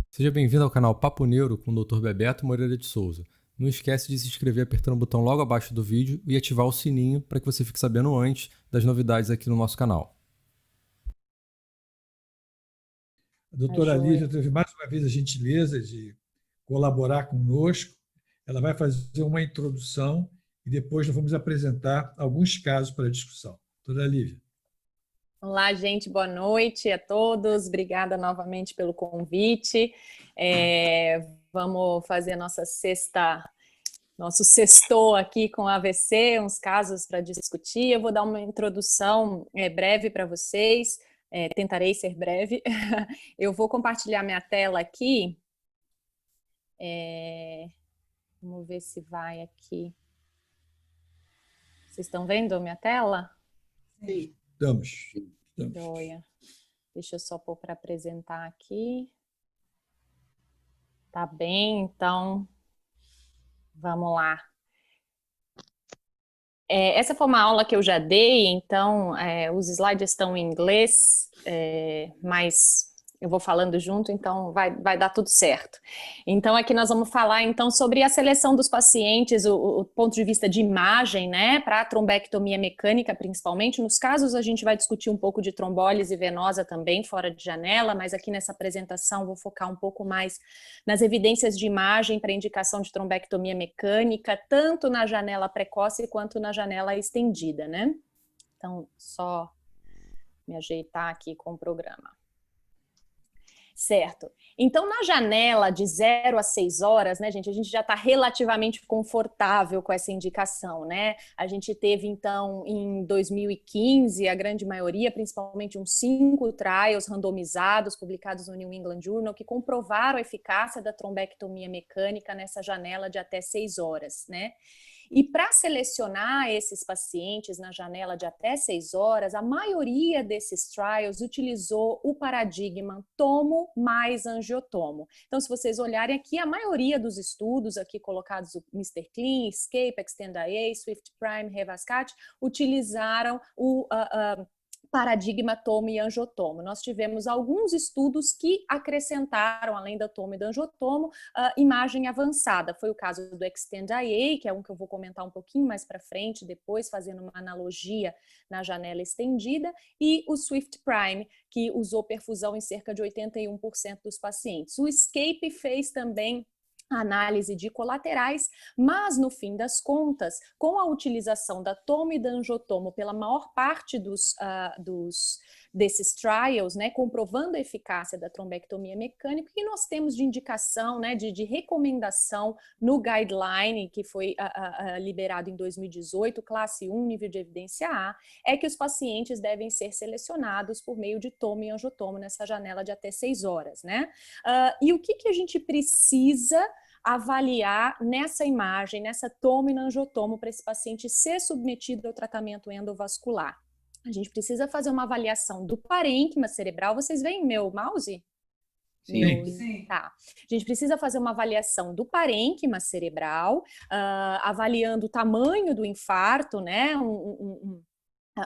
Seja bem-vindo ao canal Papo Neuro com o Dr. Bebeto Moreira de Souza. Não esquece de se inscrever apertando o botão logo abaixo do vídeo e ativar o sininho para que você fique sabendo antes das novidades aqui no nosso canal. A doutora Lívia teve mais uma vez a gentileza de colaborar conosco. Ela vai fazer uma introdução e depois nós vamos apresentar alguns casos para discussão. Doutora Lívia. Olá, gente, boa noite a todos. Obrigada novamente pelo convite. Vamos fazer nosso sextou aqui com AVC, uns casos para discutir. Eu vou dar uma introdução breve para vocês, tentarei ser breve. Eu vou compartilhar minha tela aqui. Vamos ver se vai aqui. Vocês estão vendo a minha tela? Sim. Estamos. Joia. Deixa eu só pôr para apresentar aqui. Tá bem, então vamos lá. Essa foi uma aula que eu já dei, então os slides estão em inglês, mas eu vou falando junto, então vai dar tudo certo. Então aqui nós vamos falar então sobre a seleção dos pacientes, o ponto de vista de imagem, né, para a trombectomia mecânica principalmente. Nos casos a gente vai discutir um pouco de trombólise venosa também, fora de janela, mas aqui nessa apresentação vou focar um pouco mais nas evidências de imagem para indicação de trombectomia mecânica, tanto na janela precoce quanto na janela estendida, né? Então, só me ajeitar aqui com o programa. Certo. Então, na janela de 0 a 6 horas, né, gente, a gente já está relativamente confortável com essa indicação, né? A gente teve, então, em 2015, a grande maioria, principalmente uns 5 trials randomizados, publicados no New England Journal, que comprovaram a eficácia da trombectomia mecânica nessa janela de até 6 horas, né? E para selecionar esses pacientes na janela de até 6 horas, a maioria desses trials utilizou o paradigma tomo mais angiotomo. Então, se vocês olharem aqui, a maioria dos estudos aqui colocados, o Mr. Clean, Escape, Extend-IA, Swift Prime, Revascat, utilizaram o paradigma tomo e angiotomo. Nós tivemos alguns estudos que acrescentaram, além da tomo e da angiotomo, imagem avançada. Foi o caso do Extend-IA, que é um que eu vou comentar um pouquinho mais para frente, depois fazendo uma analogia na janela estendida, e o Swift Prime, que usou perfusão em cerca de 81% dos pacientes. O Escape fez também análise de colaterais, mas no fim das contas, com a utilização da tomo e da angiotomo pela maior parte desses trials, né, comprovando a eficácia da trombectomia mecânica, que nós temos de indicação, né, de recomendação no guideline que foi liberado em 2018, classe 1, nível de evidência A, é que os pacientes devem ser selecionados por meio de tomo e angiotomo nessa janela de até 6 horas, né? E o que a gente precisa avaliar nessa imagem, nessa tomo e na angiotomo, para esse paciente ser submetido ao tratamento endovascular? A gente precisa fazer uma avaliação do parênquima cerebral. Vocês veem meu mouse? Sim. Sim. Tá. A gente precisa fazer uma avaliação do parênquima cerebral, avaliando o tamanho do infarto, né?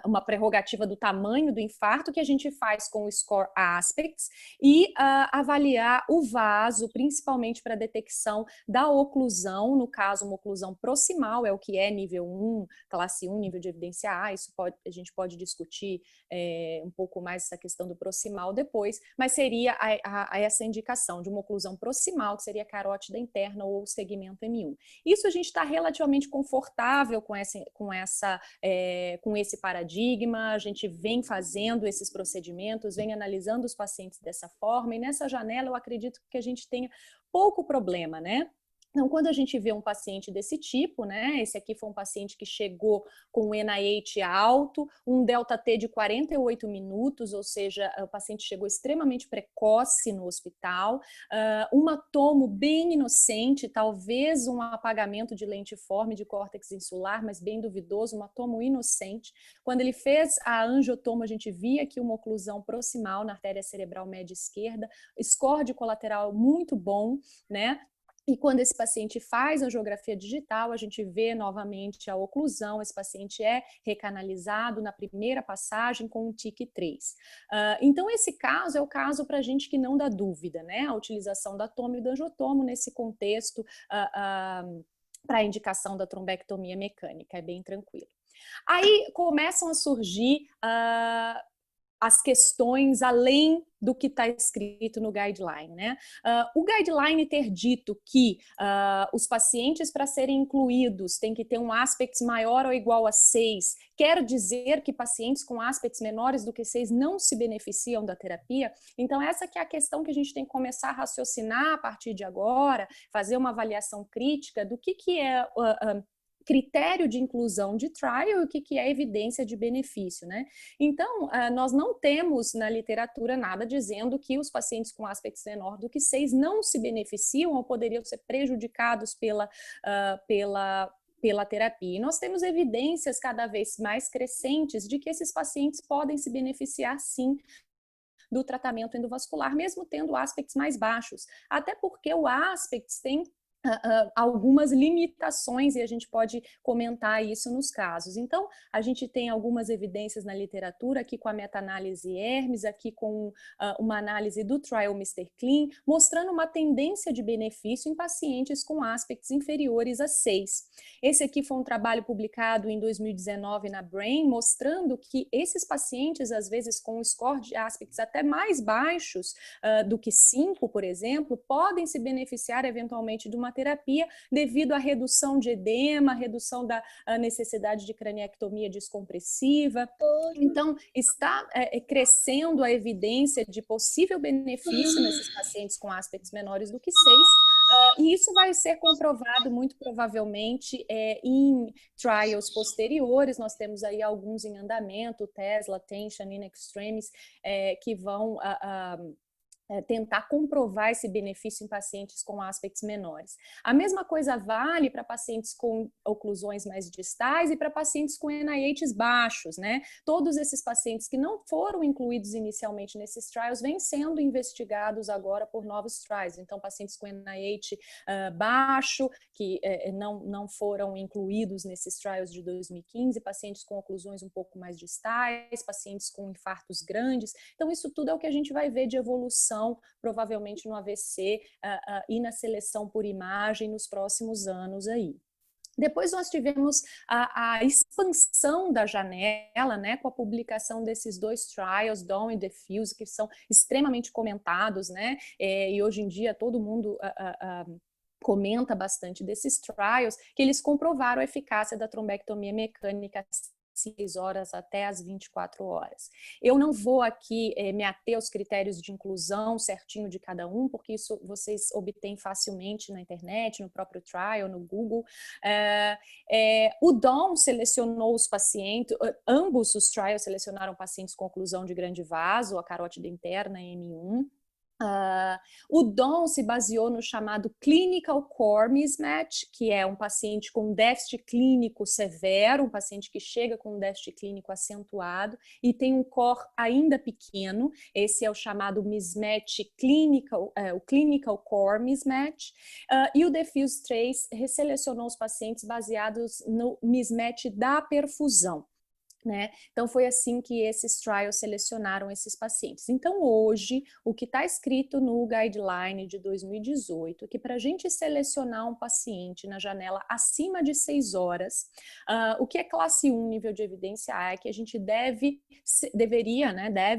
Uma prerrogativa do tamanho do infarto que a gente faz com o Score Aspects e avaliar o vaso, principalmente para detecção da oclusão, no caso uma oclusão proximal, é o que é nível 1, classe 1, nível de evidência A, isso a gente pode discutir um pouco mais essa questão do proximal depois, mas seria essa indicação de uma oclusão proximal, que seria carótida interna ou segmento M1. Isso a gente está relativamente confortável com esse paradigma, a gente vem fazendo esses procedimentos, vem analisando os pacientes dessa forma, e nessa janela eu acredito que a gente tenha pouco problema, né? Então, quando a gente vê um paciente desse tipo, né, esse aqui foi um paciente que chegou com um NIH alto, um delta-T de 48 minutos, ou seja, o paciente chegou extremamente precoce no hospital, uma tomo bem inocente, talvez um apagamento de lentiforme de córtex insular, mas bem duvidoso, uma tomo inocente. Quando ele fez a angiotomo, a gente via aqui uma oclusão proximal na artéria cerebral média esquerda, score de colateral muito bom, né? E quando esse paciente faz a angiografia digital, a gente vê novamente a oclusão, esse paciente é recanalizado na primeira passagem com um TIC-3. Então, esse caso é o caso para a gente que não dá dúvida, né? A utilização da tomo e do angiotomo nesse contexto para a indicação da trombectomia mecânica, é bem tranquilo. Aí começam a surgir as questões além do que está escrito no guideline, né? O guideline ter dito que os pacientes para serem incluídos têm que ter um aspects maior ou igual a 6, quer dizer que pacientes com aspects menores do que 6 não se beneficiam da terapia? Então essa que é a questão que a gente tem que começar a raciocinar a partir de agora, fazer uma avaliação crítica do que é critério de inclusão de trial e o que é evidência de benefício, né? Então, nós não temos na literatura nada dizendo que os pacientes com aspects menor do que 6 não se beneficiam ou poderiam ser prejudicados pela terapia. E nós temos evidências cada vez mais crescentes de que esses pacientes podem se beneficiar, sim, do tratamento endovascular, mesmo tendo aspects mais baixos. Até porque o aspects tem algumas limitações e a gente pode comentar isso nos casos. Então, a gente tem algumas evidências na literatura, aqui com a meta-análise Hermes, aqui com uma análise do trial Mr. Clean, mostrando uma tendência de benefício em pacientes com aspects inferiores a 6. Esse aqui foi um trabalho publicado em 2019 na Brain, mostrando que esses pacientes, às vezes com um score de aspects até mais baixos do que 5, por exemplo, podem se beneficiar eventualmente de uma terapia devido à redução de edema, redução da necessidade de craniectomia descompressiva. Então, está crescendo a evidência de possível benefício nesses pacientes com aspects menores do que 6, e isso vai ser comprovado muito provavelmente em trials posteriores. Nós temos aí alguns em andamento, Tesla, Tension, In Extremis, que vão tentar comprovar esse benefício em pacientes com aspects menores. A mesma coisa vale para pacientes com oclusões mais distais e para pacientes com NIHs baixos, né? Todos esses pacientes que não foram incluídos inicialmente nesses trials vêm sendo investigados agora por novos trials. Então, pacientes com NIH baixo, que não foram incluídos nesses trials de 2015, pacientes com oclusões um pouco mais distais, pacientes com infartos grandes. Então, isso tudo é o que a gente vai ver de evolução provavelmente no AVC e na seleção por imagem nos próximos anos aí. Depois nós tivemos a expansão da janela, né, com a publicação desses dois trials, Dawn e Diffuse, que são extremamente comentados, né, e hoje em dia todo mundo comenta bastante desses trials, que eles comprovaram a eficácia da trombectomia mecânica 6 horas até as 24 horas. Eu não vou aqui me ater aos critérios de inclusão certinho de cada um, porque isso vocês obtêm facilmente na internet, no próprio trial, no Google. O DOM selecionou os pacientes, ambos os trials selecionaram pacientes com oclusão de grande vaso, a carótida interna, M1. O DOM se baseou no chamado Clinical Core Mismatch, que é um paciente com déficit clínico severo, um paciente que chega com um déficit clínico acentuado e tem um core ainda pequeno. Esse é o chamado mismatch clinical, o Clinical Core Mismatch. E o Diffuse 3 resselecionou os pacientes baseados no mismatch da perfusão. Né? Então foi assim que esses trials selecionaram esses pacientes. Então hoje, o que está escrito no guideline de 2018 é que para a gente selecionar um paciente na janela acima de 6 horas, o que é classe 1 nível de evidência A é que a gente deve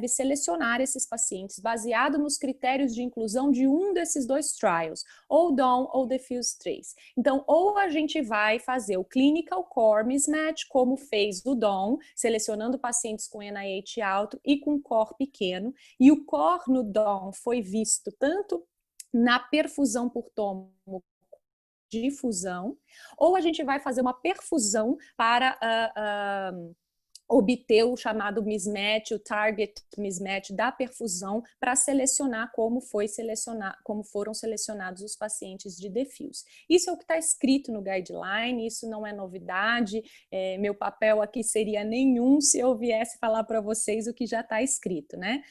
selecionar esses pacientes baseado nos critérios de inclusão de um desses dois trials, ou DAWN ou Diffuse 3. Então, ou a gente vai fazer o Clinical Core Mismatch, como fez o DAWN, selecionando pacientes com NIH alto e com core pequeno, e o core no DOM foi visto tanto na perfusão por tomo difusão, ou a gente vai fazer uma perfusão para obter o chamado mismatch, o target mismatch da perfusão para selecionar como foram selecionados os pacientes de diffuse. Isso é o que está escrito no guideline, isso não é novidade, meu papel aqui seria nenhum se eu viesse falar para vocês o que já está escrito, né?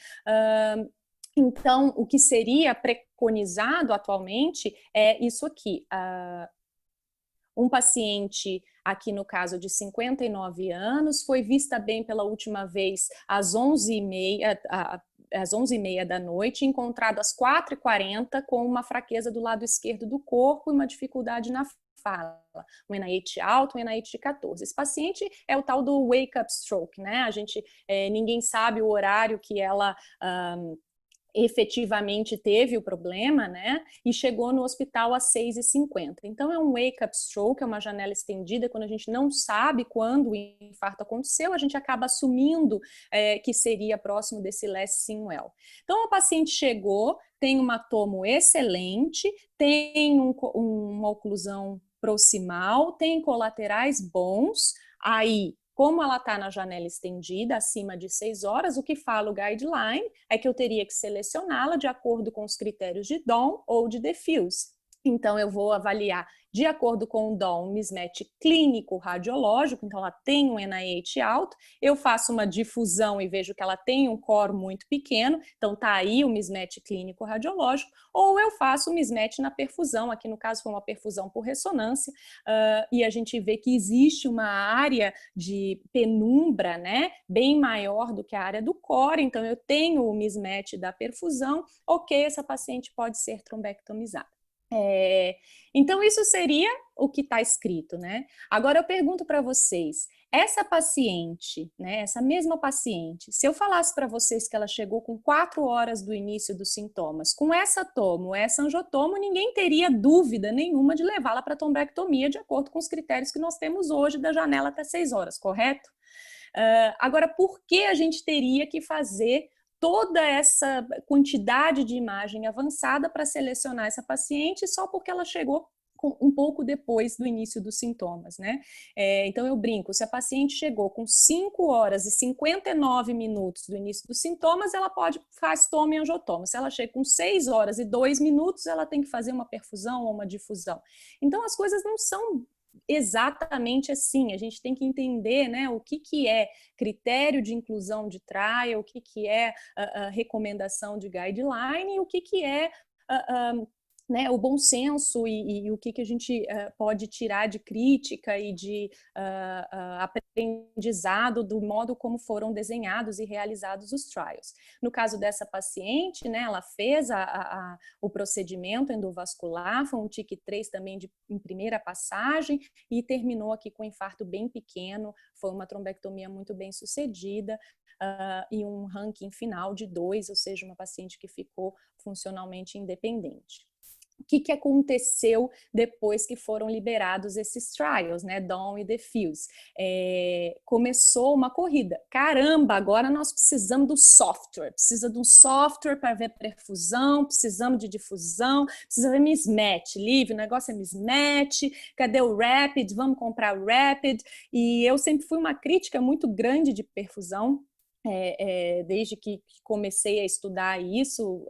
Então, o que seria preconizado atualmente é isso aqui. Um paciente, aqui no caso de 59 anos, foi vista bem pela última vez às 11h30 da noite, encontrado às 4h40 com uma fraqueza do lado esquerdo do corpo e uma dificuldade na fala, um NIH alto, um NIH de 14. Esse paciente é o tal do wake-up stroke, né? Ninguém sabe o horário que ela efetivamente teve o problema, né, e chegou no hospital às 6h50. Então, é um wake-up stroke, é uma janela estendida, quando a gente não sabe quando o infarto aconteceu, a gente acaba assumindo que seria próximo desse last seen well. Então, o paciente chegou, tem uma tomo excelente, tem uma oclusão proximal, tem colaterais bons, aí como ela está na janela estendida, acima de 6 horas, o que fala o guideline é que eu teria que selecioná-la de acordo com os critérios de DOM ou de diffuse. Então, eu vou avaliar de acordo com o DOM, um mismatch clínico radiológico, então ela tem um NIH alto, eu faço uma difusão e vejo que ela tem um core muito pequeno, então tá aí o mismatch clínico radiológico, ou eu faço o mismatch na perfusão, aqui no caso foi uma perfusão por ressonância, e a gente vê que existe uma área de penumbra, né, bem maior do que a área do core, então eu tenho o mismatch da perfusão, ok, essa paciente pode ser trombectomizada. Então, isso seria o que está escrito, né? Agora, eu pergunto para vocês, essa paciente, né, essa mesma paciente, se eu falasse para vocês que ela chegou com 4 horas do início dos sintomas, com essa tomo, essa angiotomo, ninguém teria dúvida nenhuma de levá-la para tombectomia de acordo com os critérios que nós temos hoje da janela até 6 horas, correto? Agora, por que a gente teria que fazer toda essa quantidade de imagem avançada para selecionar essa paciente só porque ela chegou um pouco depois do início dos sintomas, né? Então eu brinco, se a paciente chegou com 5 horas e 59 minutos do início dos sintomas, ela pode fazer tomo e angiotomo. Se ela chega com 6 horas e 2 minutos, ela tem que fazer uma perfusão ou uma difusão. Então as coisas não são exatamente assim, a gente tem que entender, né, o que é critério de inclusão de trial, o que é a recomendação de guideline e o que é né, o bom senso e o que a gente pode tirar de crítica e de aprendizado do modo como foram desenhados e realizados os trials. No caso dessa paciente, né, ela fez o procedimento endovascular, foi um TIC-3 também em primeira passagem e terminou aqui com um infarto bem pequeno, foi uma trombectomia muito bem sucedida, e um ranking final de 2, ou seja, uma paciente que ficou funcionalmente independente. O que aconteceu depois que foram liberados esses trials, né, DOM e diffuse? Começou uma corrida. Caramba, agora nós precisamos do software, precisa de um software para ver perfusão, precisamos de difusão, precisa ver mismatch, Liv, o negócio é mismatch, cadê o Rapid? Vamos comprar o Rapid. E eu sempre fui uma crítica muito grande de perfusão, desde que comecei a estudar isso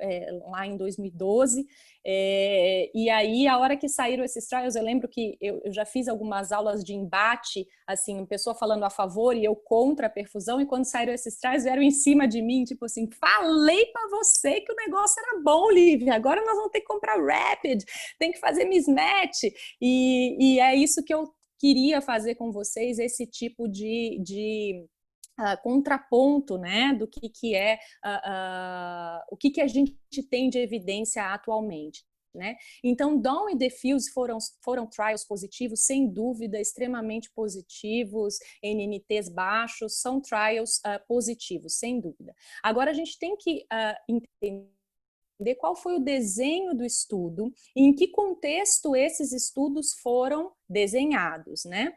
lá em 2012, e aí a hora que saíram esses trials, eu lembro que eu já fiz algumas aulas de embate, assim, uma pessoa falando a favor e eu contra a perfusão, e quando saíram esses trials vieram em cima de mim, tipo assim, falei para você que o negócio era bom, Lívia, agora nós vamos ter que comprar Rapid, tem que fazer mismatch, e é isso que eu queria fazer com vocês, esse tipo de contraponto, né, do que é o que a gente tem de evidência atualmente. Né? Então, DOM e diffuse foram trials positivos, sem dúvida, extremamente positivos, NNTs baixos, são trials positivos, sem dúvida. Agora, a gente tem que entender qual foi o desenho do estudo e em que contexto esses estudos foram desenhados, né?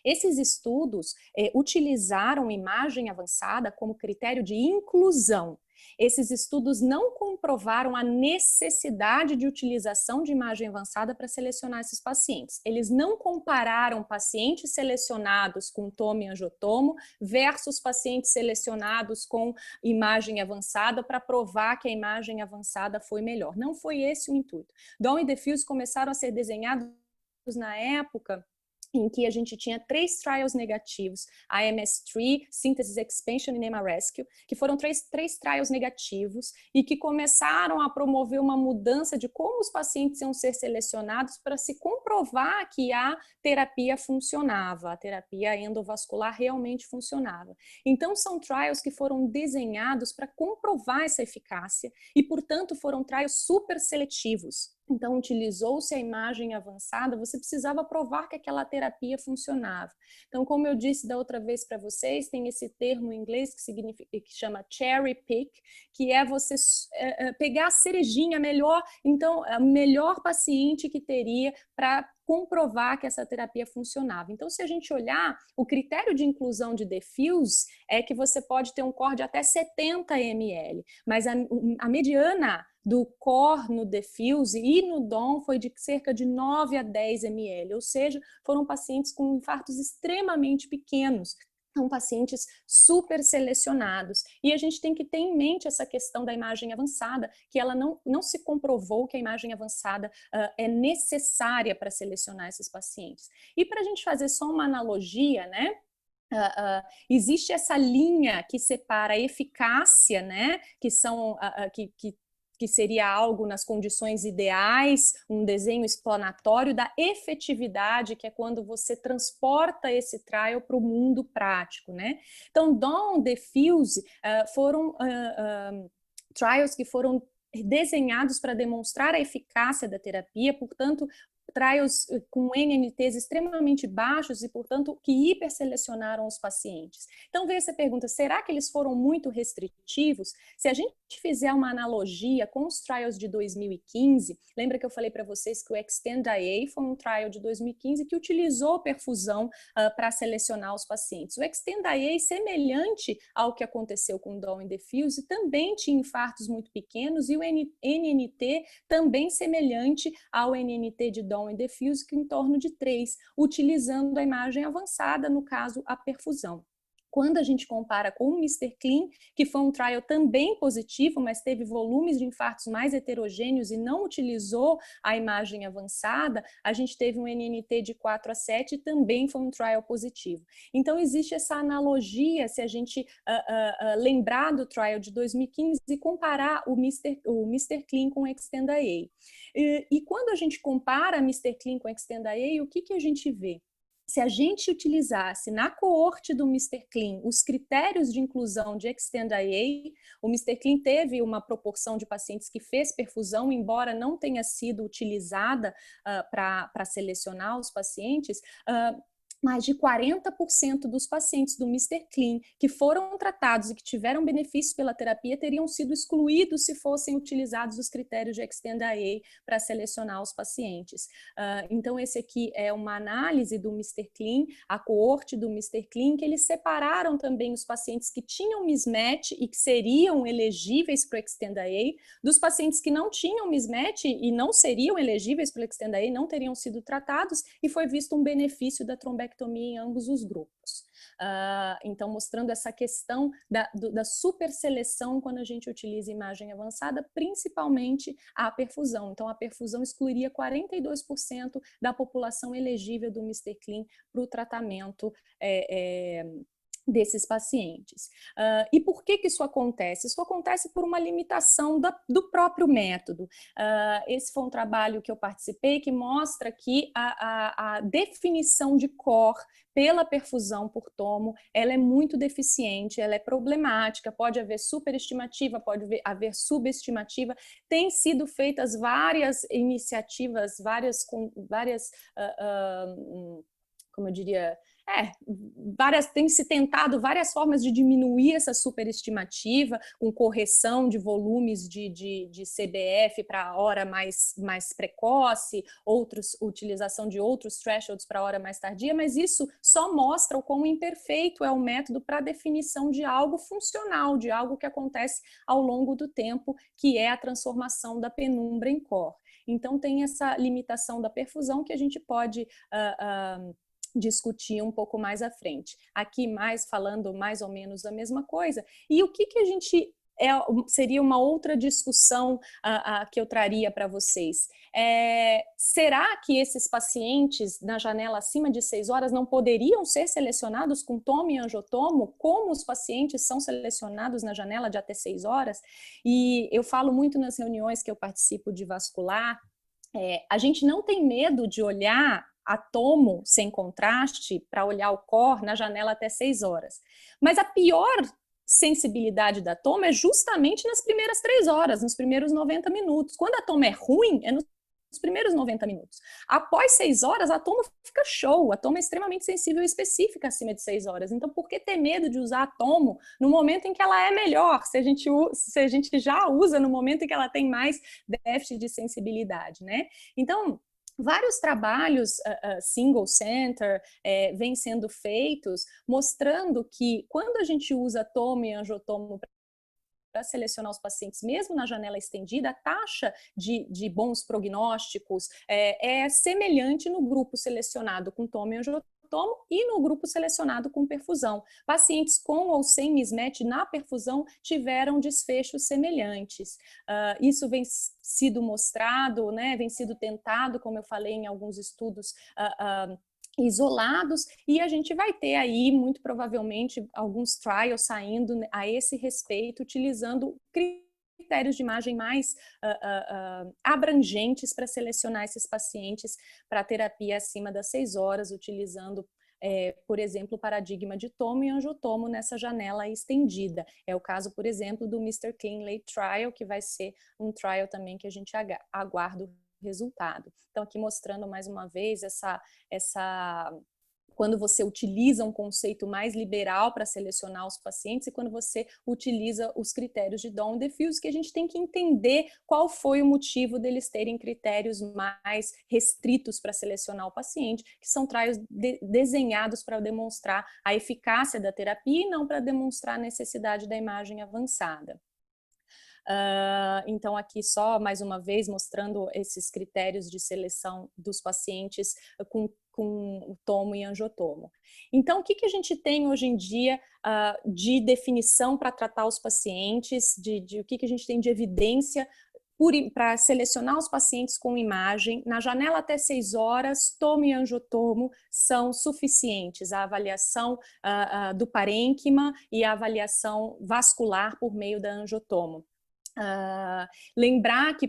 Esses estudos utilizaram imagem avançada como critério de inclusão. Esses estudos não comprovaram a necessidade de utilização de imagem avançada para selecionar esses pacientes. Eles não compararam pacientes selecionados com tomo e angiotomo versus pacientes selecionados com imagem avançada para provar que a imagem avançada foi melhor. Não foi esse o intuito. DOM e diffuse começaram a ser desenhados na época em que a gente tinha 3 trials negativos, a MS3, Synthesis Expansion e NEMA Rescue, que foram três trials negativos e que começaram a promover uma mudança de como os pacientes iam ser selecionados para se comprovar que a terapia funcionava, a terapia endovascular realmente funcionava. Então, são trials que foram desenhados para comprovar essa eficácia e, portanto, foram trials super seletivos. Então, utilizou-se a imagem avançada, você precisava provar que aquela terapia funcionava. Então, como eu disse da outra vez para vocês, tem esse termo em inglês que chama cherry pick, que é você pegar a cerejinha melhor, então, a melhor paciente que teria para comprovar que essa terapia funcionava. Então, se a gente olhar, o critério de inclusão de DEFUSE é que você pode ter um core de até 70 ml, mas a mediana do core no DEFUSE e no DOM foi de cerca de 9 a 10 ml, ou seja, foram pacientes com infartos extremamente pequenos. São pacientes super selecionados. E a gente tem que ter em mente essa questão da imagem avançada, que ela não se comprovou que a imagem avançada é necessária para selecionar esses pacientes. E para a gente fazer só uma analogia, né? Existe essa linha que separa a eficácia, né? Que são que seria algo nas condições ideais, um desenho explanatório da efetividade, que é quando você transporta esse trial para o mundo prático, né? Então, DAWN, DEFUSE foram trials que foram desenhados para demonstrar a eficácia da terapia, portanto, trials com NNTs extremamente baixos e, portanto, que hiperselecionaram os pacientes. Então, veio essa pergunta, será que eles foram muito restritivos? Se a gente fizer uma analogia com os trials de 2015, lembra que eu falei para vocês que o Extend-IA foi um trial de 2015 que utilizou perfusão para selecionar os pacientes. O Extend-IA, semelhante ao que aconteceu com o DAWN e DEFUSE, também tinha infartos muito pequenos e o NNT também semelhante ao NNT de DAWN e DEFUSE, que em torno de 3, utilizando a imagem avançada, no caso, a perfusão. Quando a gente compara com o Mr. Clean, que foi um trial também positivo, mas teve volumes de infartos mais heterogêneos e não utilizou a imagem avançada, a gente teve um NNT de 4 a 7 e também foi um trial positivo. Então, existe essa analogia, se a gente lembrar do trial de 2015 e comparar o Mr. Clean com o Extend-IA. E quando a gente compara Mr. Clean com o Extend-IA, o que a gente vê? Se a gente utilizasse na coorte do Mr. Clean os critérios de inclusão de Extend-IA, o Mr. Clean teve uma proporção de pacientes que fez perfusão, embora não tenha sido utilizada para selecionar os pacientes, mais de 40% dos pacientes do Mr. Clean que foram tratados e que tiveram benefícios pela terapia teriam sido excluídos se fossem utilizados os critérios de Extend-IA para selecionar os pacientes. Então, esse aqui é uma análise do Mr. Clean, a coorte do Mr. Clean, que eles separaram também os pacientes que tinham mismatch e que seriam elegíveis para o Extend-IA, dos pacientes que não tinham mismatch e não seriam elegíveis para o Extend-IA, não teriam sido tratados, e foi visto um benefício da trombectomia em ambos os grupos. Então, mostrando essa questão da superseleção quando a gente utiliza imagem avançada, principalmente a perfusão. Então, a perfusão excluiria 42% da população elegível do Mr. Clean para o tratamento desses pacientes. E por que isso acontece? Isso acontece por uma limitação do próprio método. Esse foi um trabalho que eu participei que mostra que a definição de core pela perfusão por tomo, ela é muito deficiente, ela é problemática, pode haver superestimativa, pode haver subestimativa. Tem sido feitas várias iniciativas, como eu diria, tem se tentado várias formas de diminuir essa superestimativa, com correção de volumes de CBF para a hora mais precoce, utilização de outros thresholds para a hora mais tardia, mas isso só mostra o quão imperfeito é o método para a definição de algo funcional, de algo que acontece ao longo do tempo, que é a transformação da penumbra em core. Então, tem essa limitação da perfusão que a gente pode discutir um pouco mais à frente. Aqui falando mais ou menos a mesma coisa. E o que a gente seria uma outra discussão que eu traria para vocês. Será que esses pacientes na janela acima de 6 horas não poderiam ser selecionados com tomo e angiotomo, como os pacientes são selecionados na janela de até 6 horas? E eu falo muito nas reuniões que eu participo de vascular, a gente não tem medo de olhar a tomo sem contraste para olhar o core na janela até 6 horas. Mas a pior sensibilidade da tomo é justamente nas primeiras 3 horas, nos primeiros 90 minutos. Quando a tomo é ruim, é nos primeiros 90 minutos. Após 6 horas, a tomo fica show. A tomo é extremamente sensível e específica acima de 6 horas. Então, por que ter medo de usar a tomo no momento em que ela é melhor? Se a gente já usa no momento em que ela tem mais déficit de sensibilidade, né? Então, vários trabalhos single center vêm sendo feitos, mostrando que quando a gente usa tomo e angiotomo para selecionar os pacientes, mesmo na janela estendida, a taxa de bons prognósticos é semelhante no grupo selecionado com tomo e angiotomo e no grupo selecionado com perfusão. Pacientes com ou sem mismatch na perfusão tiveram desfechos semelhantes. Isso vem sido mostrado, né, vem sido tentado, como eu falei, em alguns estudos isolados, e a gente vai ter aí, muito provavelmente, alguns trials saindo a esse respeito, utilizando critérios de imagem mais abrangentes para selecionar esses pacientes para terapia acima das 6 horas, utilizando, por exemplo, o paradigma de tomo e angiotomo nessa janela estendida. É o caso, por exemplo, do Mr. Cleanley Trial, que vai ser um trial também que a gente aguarda o resultado. Então, aqui mostrando mais uma vez quando você utiliza um conceito mais liberal para selecionar os pacientes e quando você utiliza os critérios de Dawn e Diffuse, que a gente tem que entender qual foi o motivo deles terem critérios mais restritos para selecionar o paciente, que são trials desenhados para demonstrar a eficácia da terapia e não para demonstrar a necessidade da imagem avançada. Então, aqui só, mais uma vez, mostrando esses critérios de seleção dos pacientes com o tomo e angiotomo. Então, o que a gente tem hoje em dia de definição para tratar os pacientes, o que a gente tem de evidência para selecionar os pacientes com imagem? Na janela até 6 horas, tomo e angiotomo são suficientes. A avaliação do parênquima e a avaliação vascular por meio da angiotomo. Lembrar que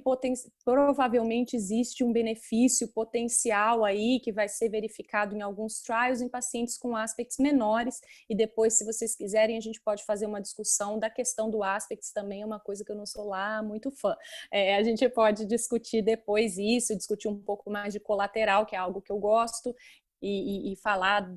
provavelmente existe um benefício potencial aí que vai ser verificado em alguns trials em pacientes com aspects menores, e depois, se vocês quiserem, a gente pode fazer uma discussão da questão do aspects também, é uma coisa que eu não sou lá muito fã. A gente pode discutir depois isso, discutir um pouco mais de colateral, que é algo que eu gosto, e falar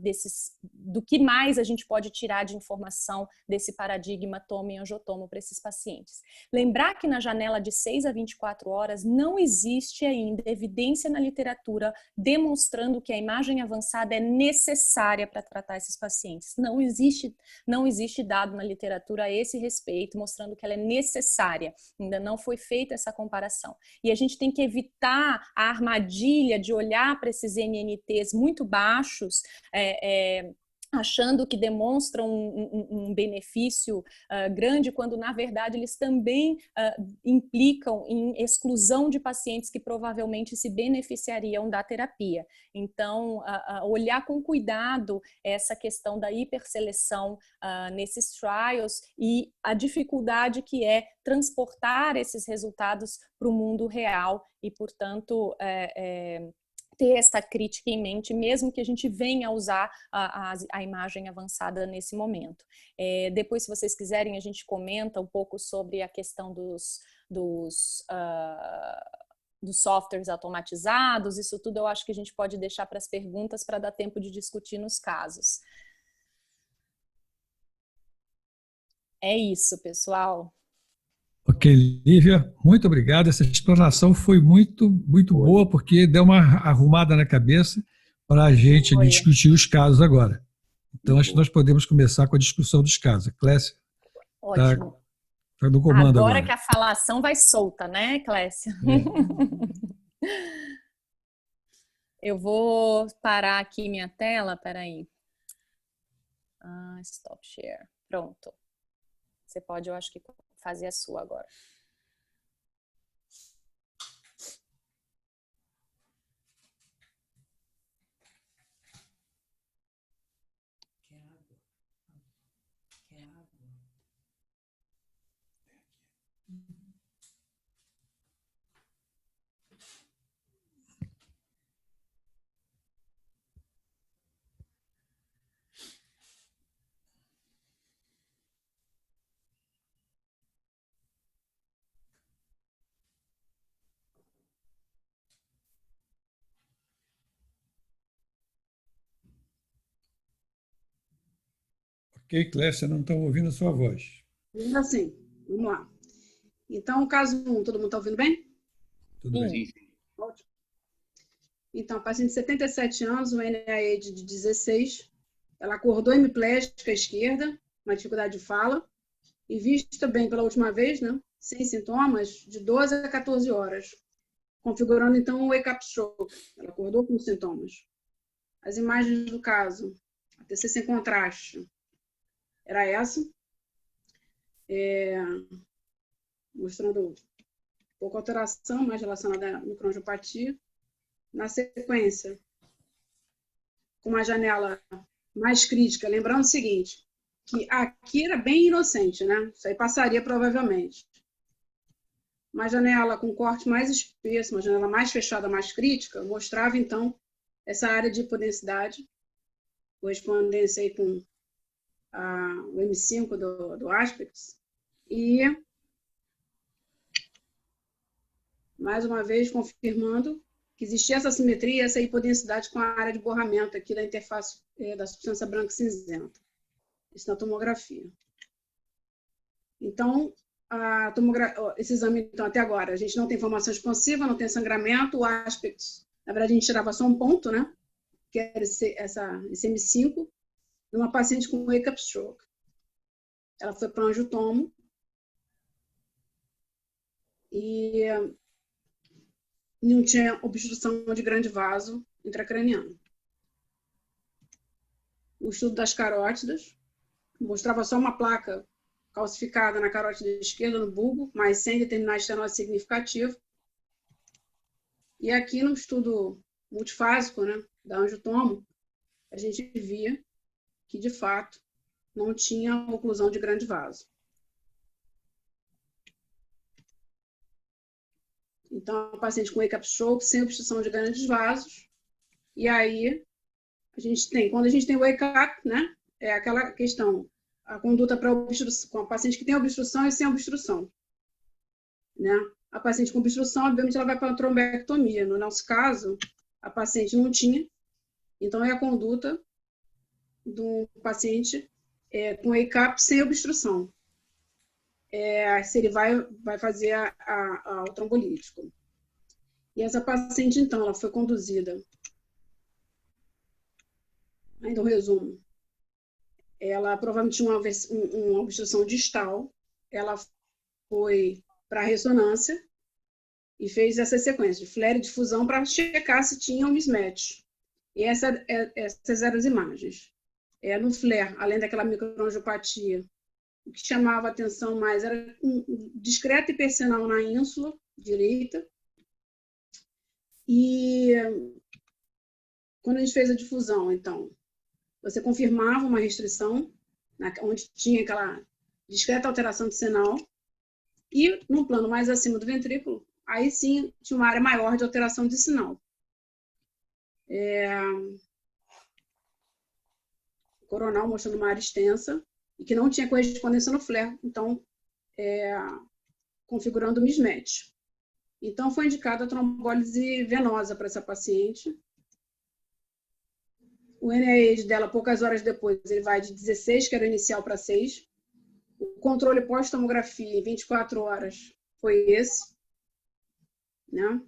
do que mais a gente pode tirar de informação desse paradigma tomo e angiotomo para esses pacientes. Lembrar que na janela de 6 a 24 horas não existe ainda evidência na literatura demonstrando que a imagem avançada é necessária para tratar esses pacientes. Não existe dado na literatura a esse respeito mostrando que ela é necessária. Ainda não foi feita essa comparação. E a gente tem que evitar a armadilha de olhar para esses NNTs muito baixos, achando que demonstram um benefício grande, quando na verdade eles também implicam em exclusão de pacientes que provavelmente se beneficiariam da terapia. Então, olhar com cuidado essa questão da hiperseleção nesses trials e a dificuldade que é transportar esses resultados para o mundo real e, portanto, ter essa crítica em mente, mesmo que a gente venha a usar a imagem avançada nesse momento. Depois, se vocês quiserem, a gente comenta um pouco sobre a questão dos softwares automatizados, isso tudo eu acho que a gente pode deixar para as perguntas para dar tempo de discutir nos casos. É isso, pessoal. Ok, Lívia, muito obrigado. Essa explanação foi muito boa, porque deu uma arrumada na cabeça para a gente discutir os casos agora. Então, acho que nós podemos começar com a discussão dos casos. Clécia, ótimo. Tá no comando agora. Agora que a falação vai solta, né, Clécia? Eu vou parar aqui minha tela, peraí. Stop share. Pronto. Você pode, eu acho que, fazer a sua agora. Ok, Clécia, não estão ouvindo a sua voz. Ainda assim, vamos lá. Então, caso 1, todo mundo está ouvindo bem? Tudo bem? Sim. Ótimo. Então, paciente de 77 anos, um NIH de 16, ela acordou hemiplégica à esquerda, uma dificuldade de fala, e vista bem pela última vez, né, sem sintomas, de 12 a 14 horas, configurando então o wake-up stroke. Ela acordou com sintomas. As imagens do caso, a TC sem contraste, era essa, mostrando pouca alteração, mais relacionada à microangiopatia. Na sequência, com uma janela mais crítica, lembrando o seguinte, que aqui era bem inocente, né? Isso aí passaria provavelmente. Uma janela com corte mais espesso, uma janela mais fechada, mais crítica, mostrava então essa área de hipodensidade, correspondência aí com o M5 do Aspects, e mais uma vez confirmando que existia essa simetria, essa hipodensidade com a área de borramento aqui da interface da substância branca cinzenta. Isso na tomografia. Então, esse exame, então, até agora, a gente não tem formação expansiva, não tem sangramento, o Aspects, na verdade, a gente tirava só um ponto, né? Que era esse M5, numa paciente com wake-up stroke. Ela foi para o angiotomo e não tinha obstrução de grande vaso intracraniano. O estudo das carótidas mostrava só uma placa calcificada na carótida esquerda, no bulbo, mas sem determinar estenose significativa. E aqui no estudo multifásico, né, da angiotomo, a gente via que, de fato, não tinha oclusão de grande vaso. Então, o paciente com wake-up stroke, sem obstrução de grandes vasos. E aí, quando a gente tem wake-up, né, é aquela questão, a conduta para obstrução, com a paciente que tem obstrução e sem obstrução. Né? A paciente com obstrução, obviamente, ela vai para a trombectomia. No nosso caso, a paciente não tinha, então é a conduta do paciente com wake-up sem obstrução. Se ele vai fazer o trombolítico. E essa paciente, então, ela foi conduzida, ainda um resumo, ela provavelmente tinha uma obstrução distal, ela foi para a ressonância e fez essa sequência de flare e difusão para checar se tinha um mismatch. E essas eram as imagens. No flare, além daquela microangiopatia, o que chamava a atenção mais era um discreto hipersenal na ínsula direita. E quando a gente fez a difusão, então, você confirmava uma restrição, onde tinha aquela discreta alteração de sinal, e no plano mais acima do ventrículo, aí sim tinha uma área maior de alteração de sinal. Coronal mostrando uma área extensa, e que não tinha correspondência no flare, então, configurando o mismatch. Então, foi indicada a trombólise venosa para essa paciente. O NIH dela, poucas horas depois, ele vai de 16, que era o inicial, para 6. O controle pós-tomografia em 24 horas foi esse, né?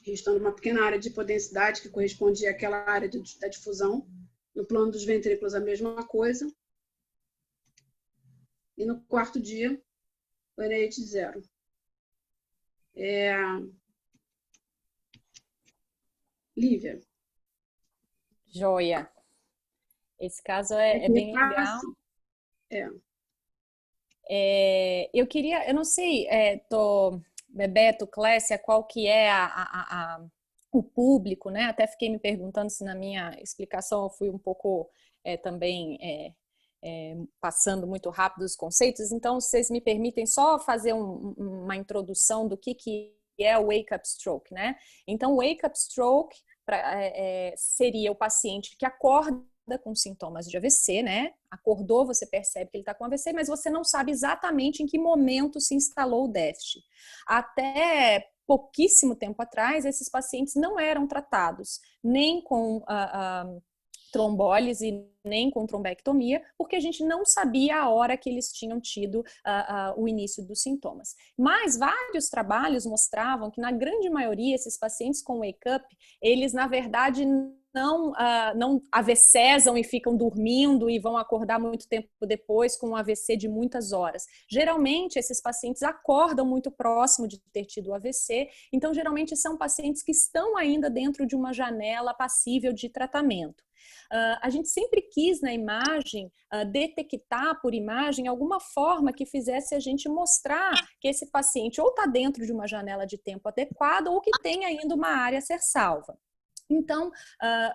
Restando uma pequena área de hipodensidade que correspondia àquela área da difusão. No plano dos ventrículos, a mesma coisa. E no quarto dia, o NIH 0. Lívia. Joia. Esse caso é bem legal. Eu queria, eu não sei, Bebeto, Clécia, qual que é o público, né? Até fiquei me perguntando se na minha explicação eu fui um pouco também passando muito rápido os conceitos. Então, vocês me permitem só fazer uma introdução do que é o wake-up stroke, né? Então, o wake-up stroke seria o paciente que acorda com sintomas de AVC, né? Acordou, você percebe que ele está com AVC, mas você não sabe exatamente em que momento se instalou o déficit. Até pouquíssimo tempo atrás, esses pacientes não eram tratados nem com trombólise, nem com trombectomia, porque a gente não sabia a hora que eles tinham tido o início dos sintomas. Mas vários trabalhos mostravam que, na grande maioria, esses pacientes com wake-up, eles, na verdade, não AVCzam e ficam dormindo e vão acordar muito tempo depois com um AVC de muitas horas. Geralmente, esses pacientes acordam muito próximo de ter tido o AVC, então, geralmente, são pacientes que estão ainda dentro de uma janela passível de tratamento. A gente sempre quis na imagem detectar por imagem alguma forma que fizesse a gente mostrar que esse paciente ou está dentro de uma janela de tempo adequada ou que tem ainda uma área a ser salva. Então,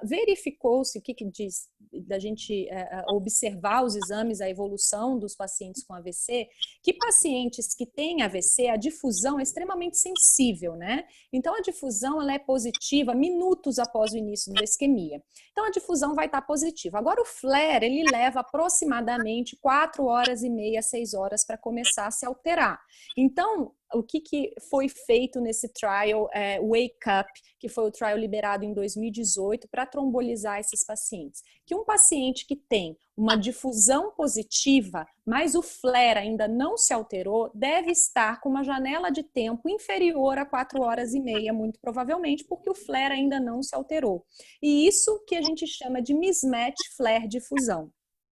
verificou-se o que diz da gente observar os exames, a evolução dos pacientes com AVC, que pacientes que têm AVC, a difusão é extremamente sensível, né? Então, a difusão ela é positiva minutos após o início da isquemia. Então, a difusão vai estar positiva. Agora, o flare, ele leva aproximadamente 4 horas e meia, 6 horas para começar a se alterar. Então, o que foi feito nesse trial Wake Up, que foi o trial liberado em 2018 para trombolizar esses pacientes? Que um paciente que tem uma difusão positiva, mas o flare ainda não se alterou, deve estar com uma janela de tempo inferior a 4 horas e meia, muito provavelmente, porque o flare ainda não se alterou. E isso que a gente chama de mismatch flare difusão.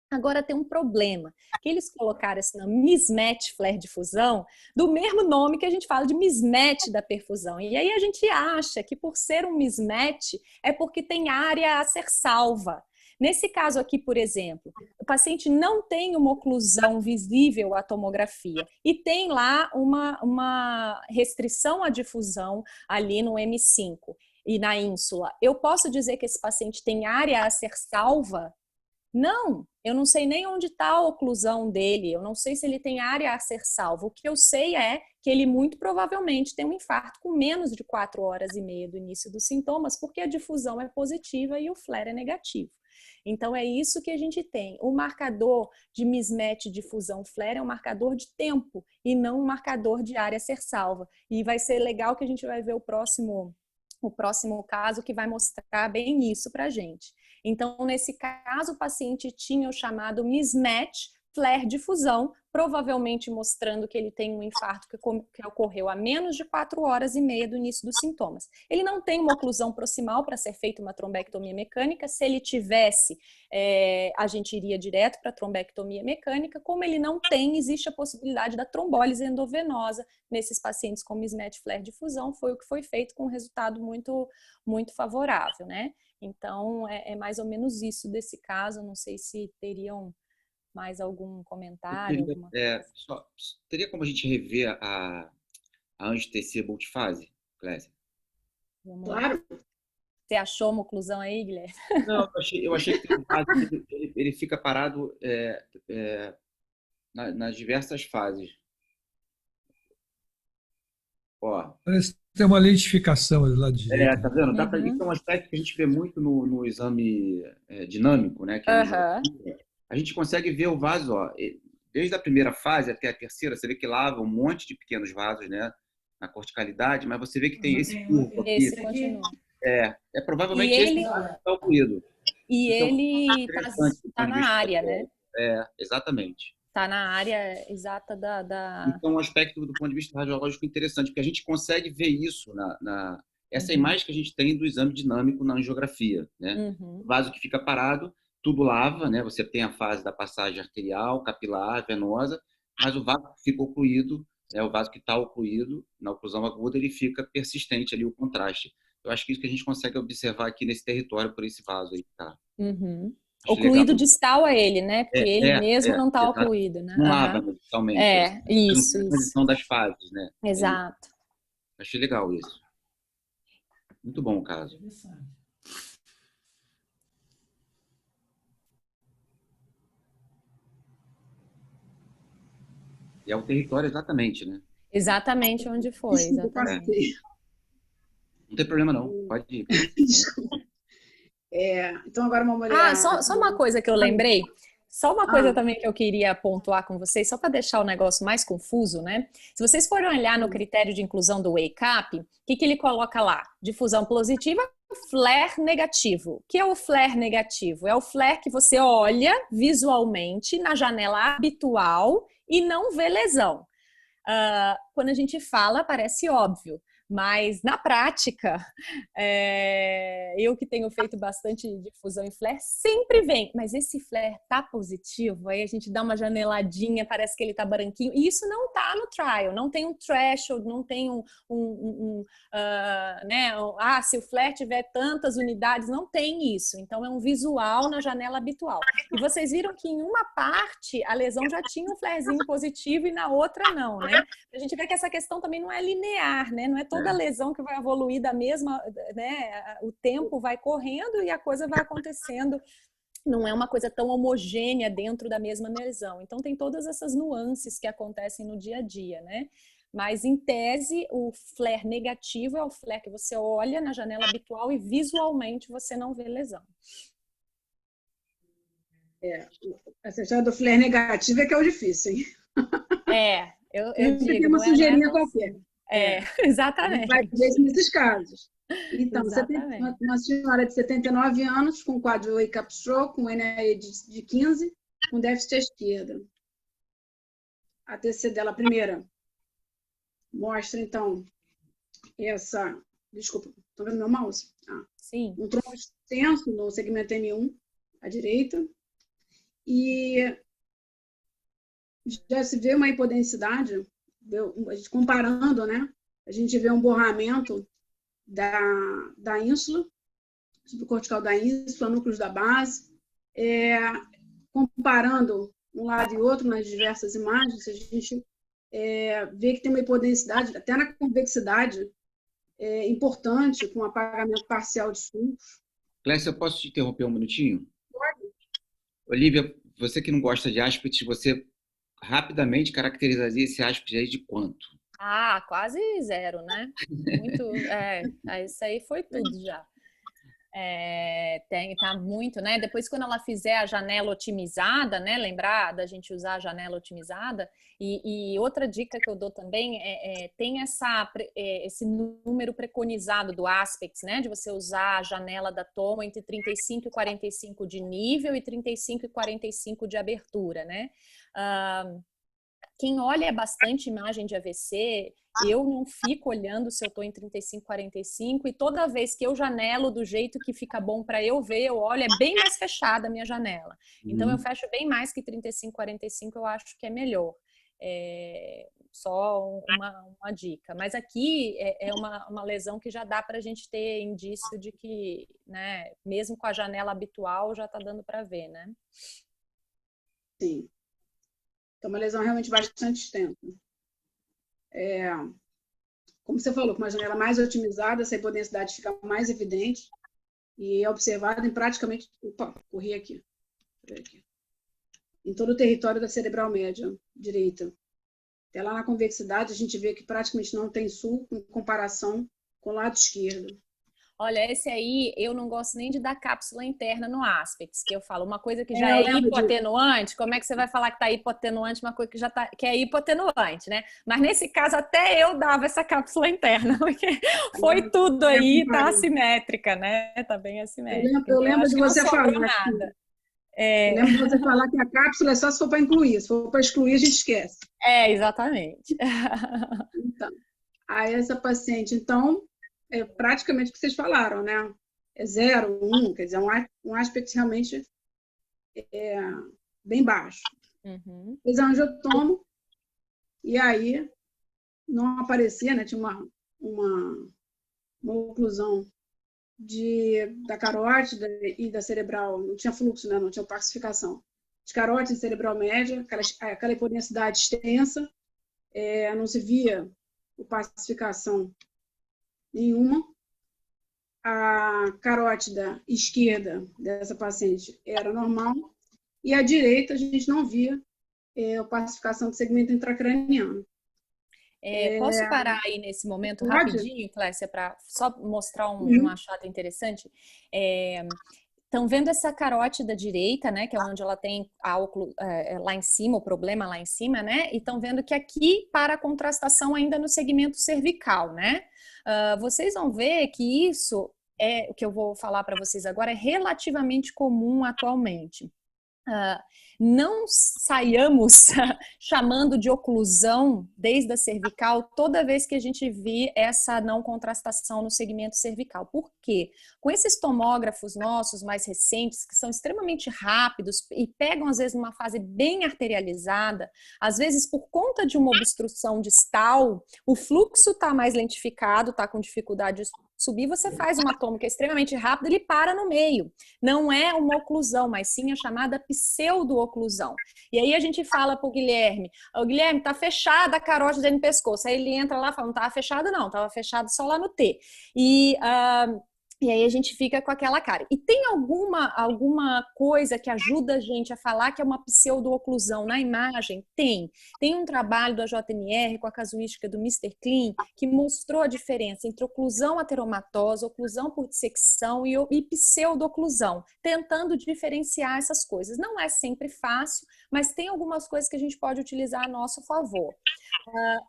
Agora tem um problema, que eles colocaram esse nome, mismatch flare difusão, do mesmo nome que a gente fala de mismatch da perfusão. E aí a gente acha que por ser um mismatch é porque tem área a ser salva. Nesse caso aqui, por exemplo, o paciente não tem uma oclusão visível à tomografia e tem lá uma restrição à difusão ali no M5 e na ínsula. Eu posso dizer que esse paciente tem área a ser salva? Não, eu não sei nem onde está a oclusão dele, eu não sei se ele tem área a ser salvo. O que eu sei é que ele muito provavelmente tem um infarto com menos de 4 horas e meia do início dos sintomas, porque a difusão é positiva e o flare é negativo. Então é isso que a gente tem. O marcador de mismatch difusão flare é um marcador de tempo e não um marcador de área a ser salva. E vai ser legal que a gente vai ver o próximo caso que vai mostrar bem isso para a gente. Então, nesse caso, o paciente tinha o chamado mismatch flare difusão, provavelmente mostrando que ele tem um infarto que ocorreu a menos de 4 horas e meia do início dos sintomas. Ele não tem uma oclusão proximal para ser feita uma trombectomia mecânica. Se ele tivesse, a gente iria direto para a trombectomia mecânica. Como ele não tem, existe a possibilidade da trombólise endovenosa nesses pacientes com mismatch flare difusão. Foi o que foi feito com um resultado muito, muito favorável, né? Então, é mais ou menos isso desse caso. Não sei se teriam mais algum comentário? Teria como a gente rever a angiotensia multifase, Clésia? Claro. Você achou uma oclusão aí, Guilherme? Não, eu achei que ele fica parado nas diversas fases. Ó. Parece que tem uma lentificação do lado direito. Tá vendo? Isso é um aspecto que a gente vê muito no exame dinâmico, né? Que a gente consegue ver o vaso, ó, desde a primeira fase até a terceira, você vê que lava um monte de pequenos vasos, né? Na corticalidade, mas você vê que tem esse curvo aqui. Esse continua. Provavelmente esse está ocluído. E ele está na área, né? Exatamente. Está na área exata da... Então, um aspecto do ponto de vista radiológico interessante, porque a gente consegue ver isso essa imagem que a gente tem do exame dinâmico na angiografia, né? O vaso que fica parado, tudo lava, né? Você tem a fase da passagem arterial, capilar, venosa, mas o vaso que fica ocluído, o vaso que está ocluído, na oclusão aguda, ele fica persistente ali, o contraste. Eu acho que isso que a gente consegue observar aqui nesse território por esse vaso aí, tá? Ocluído distal a ele, né? Porque ele mesmo não está ocluído, né? Não abre distalmente. Isso. Transição das fases, né? Exato. Achei legal isso. Muito bom o caso. E é o território exatamente, né? Exatamente onde foi. Exatamente. Não tem problema, não. Pode ir. Desculpa. Então, agora uma mulher... Só uma coisa que eu lembrei. Só uma coisa também que eu queria pontuar com vocês, só para deixar o negócio mais confuso, né? Se vocês forem olhar no critério de inclusão do Wake Up, o que ele coloca lá? Difusão positiva, flare negativo. O que é o flare negativo? É o flare que você olha visualmente na janela habitual e não vê lesão. Quando a gente fala, parece óbvio. Mas, na prática, eu que tenho feito bastante difusão em flare, sempre vem, mas esse flare tá positivo? Aí a gente dá uma janeladinha, parece que ele tá branquinho, e isso não tá no trial, não tem um threshold, não tem se o flare tiver tantas unidades, não tem isso. Então, é um visual na janela habitual. E vocês viram que em uma parte a lesão já tinha um flarezinho positivo e na outra não, né? A gente vê que essa questão também não é linear, né? Não é toda lesão que vai evoluir da mesma, né? O tempo vai correndo e a coisa vai acontecendo. Não é uma coisa tão homogênea dentro da mesma lesão. Então, tem todas essas nuances que acontecem no dia a dia, né? Mas, em tese, o flare negativo é o flare que você olha na janela habitual e visualmente você não vê lesão. Essa história do flare negativo é que é o difícil, hein? Eu digo. Tem uma sujeirinha qualquer. Exatamente. Vai ver nesses casos. Então, você tem uma senhora de 79 anos com quadro Wake Up Stroke, com NAE de 15, com déficit à esquerda. A TC dela, primeira, mostra, então, essa... Desculpa, estão vendo meu mouse? Sim. Um trombo extenso no segmento M1, à direita. E já se vê uma hipodensidade, comparando, né? A gente vê um borramento da ínsula, subcortical da ínsula, núcleos da base, comparando um lado e outro nas diversas imagens, a gente vê que tem uma hipodensidade, até na convexidade, importante, com apagamento parcial de sulcos. Clécia, eu posso te interromper um minutinho? Pode. Olivia, você que não gosta de aspects, você rapidamente caracterizaria esse aspect aí de quanto? Quase zero, né? Muito, isso aí foi tudo já. Tá muito, né? Depois, quando ela fizer a janela otimizada, né? Lembrar da gente usar a janela otimizada. E outra dica que eu dou também tem esse número preconizado do aspects, né? De você usar a janela da tomo entre 35 e 45 de nível e 35 e 45 de abertura, né? Quem olha bastante imagem de AVC, eu não fico olhando se eu estou em 35, 45, e toda vez que eu janelo do jeito que fica bom para eu ver, eu olho, é bem mais fechada a minha janela. Então, eu fecho bem mais que 35, 45, eu acho que é melhor. Só uma dica. Mas aqui é uma lesão que já dá para a gente ter indício de que, né, mesmo com a janela habitual, já está dando para ver, né? Sim. É uma lesão realmente bastante extensa. Como você falou, com uma janela mais otimizada, essa hipodensidade fica mais evidente e é observada em praticamente... Opa, corri aqui. Em todo o território da cerebral média direita. Até lá na convexidade, a gente vê que praticamente não tem sulco em comparação com o lado esquerdo. Olha, esse aí eu não gosto nem de dar cápsula interna no aspects, que eu falo, uma coisa que já é hipoatenuante, como é que você vai falar que está hipoatenuante, uma coisa que é hipoatenuante, né? Mas nesse caso até eu dava essa cápsula interna, porque foi tudo aí, tá assimétrica, né? Tá bem assimétrica. Eu lembro de você falar. Eu lembro de você falar que a cápsula é só se for para incluir, se for para excluir a gente esquece. Exatamente. Então, aí essa paciente, então, é praticamente o que vocês falaram, né? É 0, 1, quer dizer, um aspecto realmente bem baixo. Fez a angiotomo e aí não aparecia, né? Tinha uma oclusão da carótida e da cerebral, não tinha fluxo, né? Não tinha opacificação. De carótida e cerebral média, aquela hipodenssidade extensa, não se via opacificação nenhuma. A carótida esquerda dessa paciente era normal, e a direita a gente não via opacificação do segmento intracraniano. Posso parar aí nesse momento Pode? rapidinho, Clécia, para só mostrar um achado interessante? Estão vendo essa carótida direita, né, que é onde ela tem lá em cima, o problema lá em cima, né? E estão vendo que aqui para a contrastação ainda no segmento cervical, né? Vocês vão ver que isso o que eu vou falar para vocês agora é relativamente comum atualmente. Não saiamos chamando de oclusão desde a cervical toda vez que a gente vê essa não contrastação no segmento cervical. Por quê? Com esses tomógrafos nossos mais recentes, que são extremamente rápidos e pegam às vezes numa fase bem arterializada, às vezes por conta de uma obstrução distal, o fluxo está mais lentificado, está com dificuldade de subir, você faz uma tomo que é extremamente rápido, ele para no meio. Não é uma oclusão, mas sim a chamada pseudo-oclusão. E aí a gente fala pro Guilherme, Guilherme, tá fechada a carótida no pescoço. Aí ele entra lá e fala, não tava fechada não, tava fechado só lá no T. E aí a gente fica com aquela cara. E tem alguma coisa que ajuda a gente a falar que é uma pseudo-oclusão na imagem? Tem. Tem um trabalho da JNR com a casuística do Mr. Clean que mostrou a diferença entre oclusão ateromatosa, oclusão por dissecção e pseudo-oclusão, tentando diferenciar essas coisas. Não é sempre fácil, mas tem algumas coisas que a gente pode utilizar a nosso favor.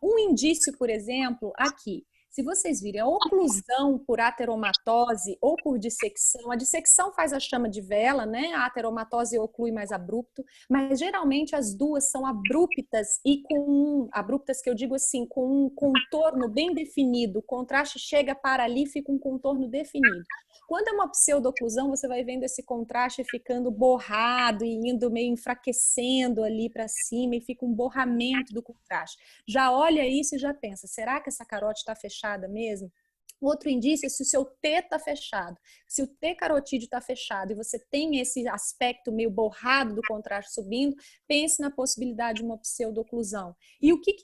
Um indício, por exemplo, aqui. Se vocês virem a oclusão por ateromatose ou por dissecção, a dissecção faz a chama de vela, né? A ateromatose oclui mais abrupto, mas geralmente as duas são abruptas e abruptas que eu digo assim, com um contorno bem definido, o contraste chega para ali e fica um contorno definido. Quando é uma pseudoclusão, você vai vendo esse contraste ficando borrado e indo meio enfraquecendo ali para cima e fica um borramento do contraste. Já olha isso e já pensa, será que essa carótida está fechada mesmo? Outro indício é se o seu T está fechado. Se o T carotídeo está fechado e você tem esse aspecto meio borrado do contraste subindo, pense na possibilidade de uma pseudoclusão. E o que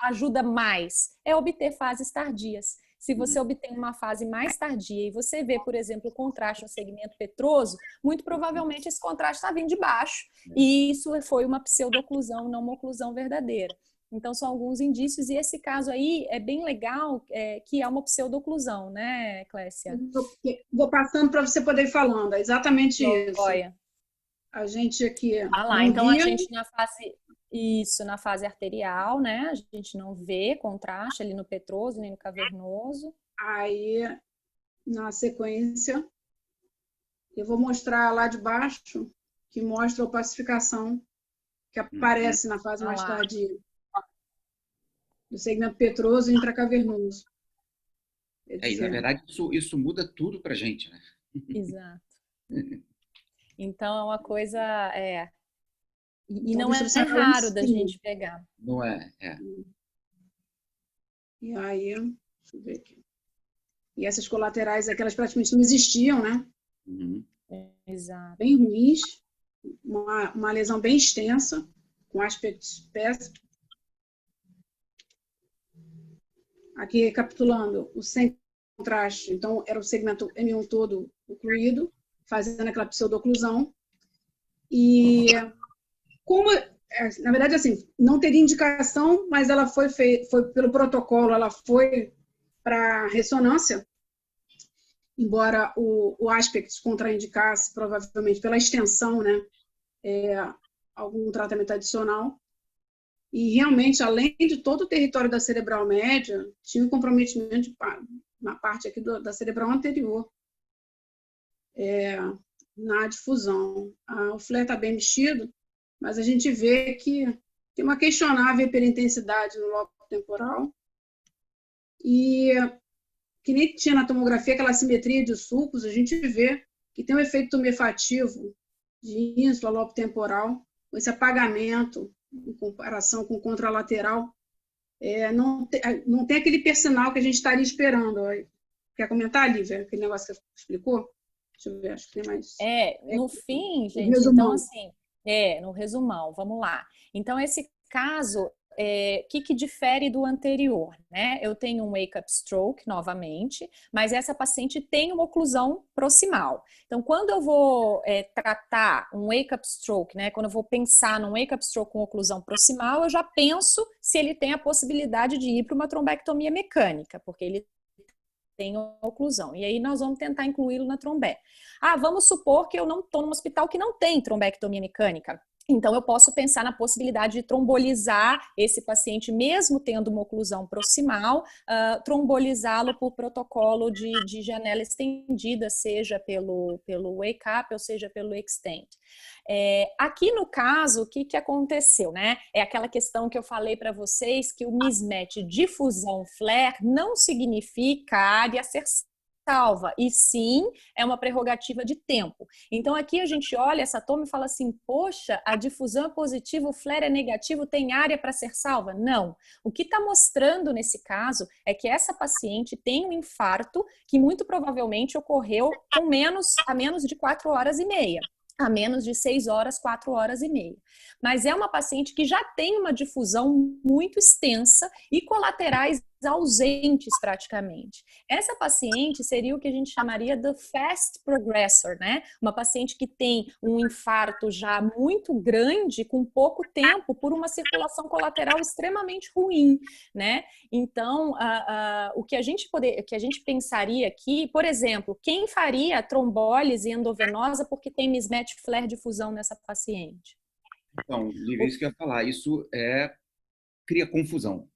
ajuda mais? É obter fases tardias. Se você obtém uma fase mais tardia e você vê, por exemplo, o contraste no segmento petroso, muito provavelmente esse contraste está vindo de baixo. E isso foi uma pseudoclusão, não uma oclusão verdadeira. Então, são alguns indícios, e esse caso aí é bem legal, que é uma pseudoclusão, né, Clécia? Vou passando para você poder ir falando, é exatamente isso. Olha. A gente aqui... então a gente na fase arterial, né, a gente não vê contraste ali no petroso, nem no cavernoso. Aí, na sequência, eu vou mostrar lá de baixo, que mostra a opacificação que aparece na fase mais tardia. Do segmento petroso e intracavernoso. E na verdade isso muda tudo para a gente, né? Exato. Então é uma coisa e então, não é raro da gente pegar. Não é. E aí, deixa eu ver aqui. E essas colaterais, aquelas praticamente não existiam, né? Exato. Bem ruins, uma lesão bem extensa, com aspectos péssimos. Aqui, recapitulando, o sem contraste, então era o segmento M1 todo ocluído, fazendo aquela pseudoclusão. E como, na verdade, assim, não teria indicação, mas ela foi pelo protocolo, ela foi para ressonância, embora o aspecto contraindicasse, provavelmente pela extensão, né, algum tratamento adicional. E realmente, além de todo o território da cerebral média, tinha um comprometimento na parte aqui da cerebral anterior, na difusão. O flare está bem mexido, mas a gente vê que tem uma questionável hiperintensidade no lobo temporal. E que nem tinha na tomografia aquela simetria de sulcos, a gente vê que tem um efeito tumefativo de ínsula lobo temporal, com esse apagamento em comparação com o contralateral, não tem aquele persinal que a gente estaria esperando. Quer comentar, Lívia, aquele negócio que você explicou? Deixa eu ver, acho que tem mais. No fim, gente, resumão. então assim, no resumão, vamos lá. Então, esse caso, que difere do anterior, né? Eu tenho um wake-up stroke, novamente, mas essa paciente tem uma oclusão proximal. Então, quando eu vou tratar um wake-up stroke, né? Quando eu vou pensar num wake-up stroke com oclusão proximal, eu já penso se ele tem a possibilidade de ir para uma trombectomia mecânica, porque ele tem oclusão. E aí nós vamos tentar incluí-lo na trombé. Vamos supor que eu não estou num hospital que não tem trombectomia mecânica. Então, eu posso pensar na possibilidade de trombolizar esse paciente, mesmo tendo uma oclusão proximal, trombolizá-lo por protocolo de janela estendida, seja pelo wake-up ou seja pelo extend. Aqui no caso, o que aconteceu, né? É aquela questão que eu falei para vocês, que o mismatch difusão flare não significa a área ser salva, e sim é uma prerrogativa de tempo. Então aqui a gente olha essa toma e fala assim, poxa, a difusão é positiva, o flare é negativo, tem área para ser salva? Não. O que está mostrando nesse caso é que essa paciente tem um infarto que muito provavelmente ocorreu a menos de 4 horas e meia. A menos de 6 horas, 4 horas e meia. Mas é uma paciente que já tem uma difusão muito extensa e colaterais ausentes praticamente. Essa paciente seria o que a gente chamaria de fast progressor, né? Uma paciente que tem um infarto já muito grande, com pouco tempo, por uma circulação colateral extremamente ruim, né? Então, o que a gente pensaria aqui, por exemplo, quem faria trombólise endovenosa porque tem mismatch flare difusão nessa paciente? Então, Lívia, isso que eu ia falar, isso cria confusão.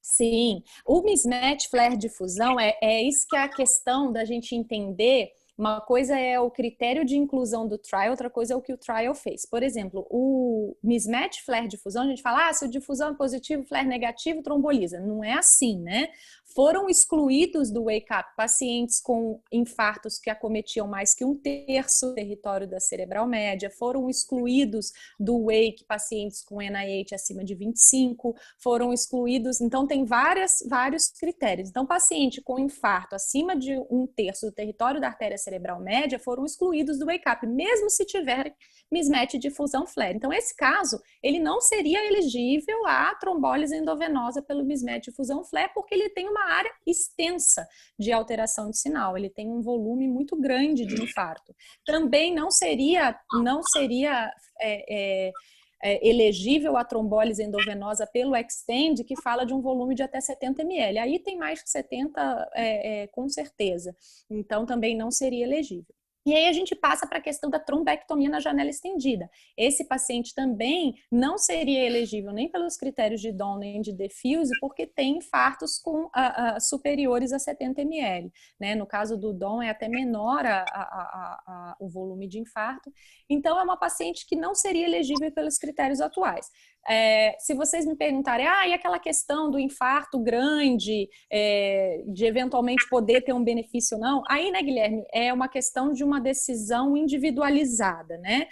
Sim, o mismatch flare difusão é isso que é a questão da gente entender. Uma coisa é o critério de inclusão do trial, outra coisa é o que o trial fez. Por exemplo, o mismatch flare difusão, a gente fala, se o difusão é positivo, flare negativo, tromboliza. Não é assim, né? Foram excluídos do wake-up pacientes com infartos que acometiam mais que 1/3 do território da cerebral média, foram excluídos do wake pacientes com NIH acima de 25, foram excluídos, então tem vários critérios. Então, paciente com infarto acima de 1/3 do território da artéria cerebral média foram excluídos do wake-up, mesmo se tiverem mismatch de difusão flare. Então, esse caso, ele não seria elegível à trombólise endovenosa pelo mismatch de difusão flare, porque ele tem uma área extensa de alteração de sinal, ele tem um volume muito grande de infarto. Também não seria elegível a trombólise endovenosa pelo extend, que fala de um volume de até 70 ml. Aí tem mais que 70, com certeza. Então, também não seria elegível. E aí a gente passa para a questão da trombectomia na janela estendida. Esse paciente também não seria elegível nem pelos critérios de Down nem de Diffuse, porque tem infartos superiores a 70 ml. Né? No caso do Down é até menor o volume de infarto. Então é uma paciente que não seria elegível pelos critérios atuais. Se vocês me perguntarem, e aquela questão do infarto grande, de eventualmente poder ter um benefício ou não, aí, né, Guilherme, é uma questão de uma decisão individualizada, né?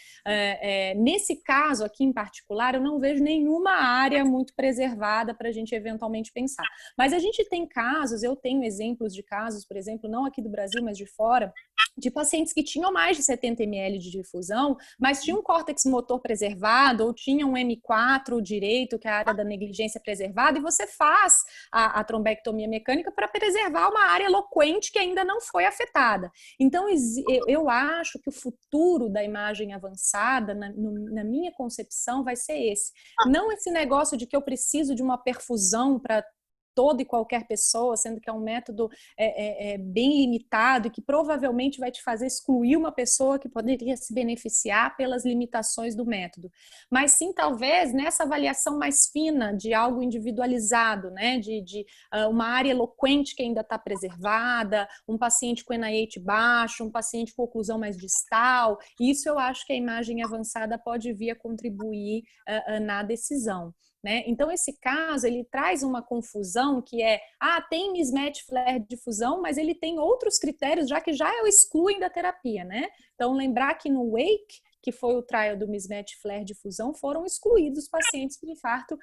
Nesse caso aqui em particular, eu não vejo nenhuma área muito preservada para a gente eventualmente pensar. Mas a gente tem casos, eu tenho exemplos de casos, por exemplo, não aqui do Brasil, mas de fora, de pacientes que tinham mais de 70 ml de difusão, mas tinham um córtex motor preservado ou tinham um M4 direito, que é a área da negligência preservada, e você faz a trombectomia mecânica para preservar uma área eloquente que ainda não foi afetada. Então, eu acho que o futuro da imagem avançada, na minha concepção, vai ser esse. Não esse negócio de que eu preciso de uma perfusão para toda e qualquer pessoa, sendo que é um método bem limitado e que provavelmente vai te fazer excluir uma pessoa que poderia se beneficiar pelas limitações do método. Mas sim, talvez, nessa avaliação mais fina de algo individualizado, né, de uma área eloquente que ainda está preservada, um paciente com NIH baixo, um paciente com oclusão mais distal, isso eu acho que a imagem avançada pode vir a contribuir na decisão. Né? Então, esse caso, ele traz uma confusão que tem mismatch flare de difusão, mas ele tem outros critérios, já que já o excluem da terapia, né? Então, lembrar que no WAKE, que foi o trial do mismatch flare de difusão, foram excluídos pacientes com infarto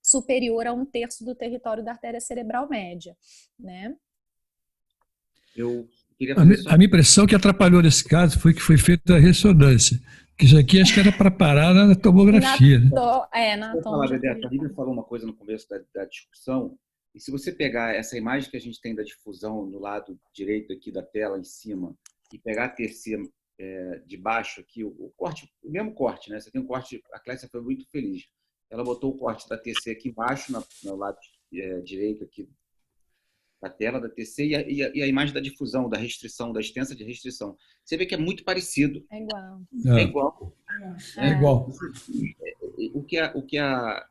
superior a 1/3 do território da artéria cerebral média, né? Eu queria fazer só... A minha impressão que atrapalhou nesse caso foi que foi feita a ressonância, que isso aqui acho que era para parar na tomografia. Na tomografia. A Lívia falou uma coisa no começo da discussão, e se você pegar essa imagem que a gente tem da difusão no lado direito aqui da tela, em cima, e pegar a terceira de baixo aqui, o corte, o mesmo corte, né? Você tem um corte, a Clécia foi muito feliz. Ela botou o corte da TC aqui embaixo, no lado direito aqui da tela da TC, e a imagem da difusão, da restrição, da extensa de restrição. Você vê que é muito parecido. É igual. É igual. É igual. O que a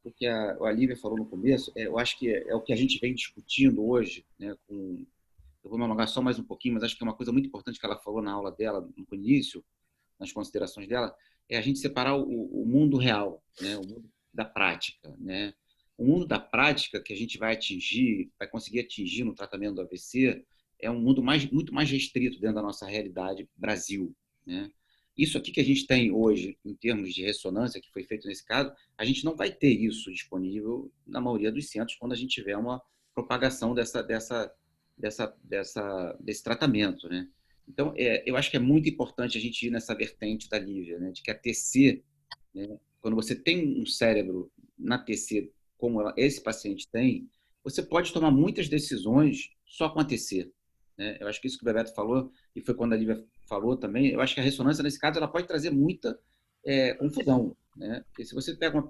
Lívia falou no começo, eu acho que é o que a gente vem discutindo hoje, né, eu vou me alongar só mais um pouquinho, mas acho que é uma coisa muito importante que ela falou na aula dela, no início, nas considerações dela, é a gente separar o mundo real, né, o mundo da prática, né? O mundo da prática que a gente vai conseguir atingir no tratamento do AVC é um mundo muito mais restrito dentro da nossa realidade Brasil, né? Isso aqui que a gente tem hoje, em termos de ressonância, que foi feito nesse caso, a gente não vai ter isso disponível na maioria dos centros quando a gente tiver uma propagação desse tratamento, né? Então, eu acho que é muito importante a gente ir nessa vertente da Lívia, né? De que a TC, né? Quando você tem um cérebro na TC, como esse paciente tem, você pode tomar muitas decisões só com a TC, né? Eu acho que isso que o Bebeto falou, e foi quando a Lívia falou também, eu acho que a ressonância, nesse caso, ela pode trazer muita confusão, né? Porque se você pega uma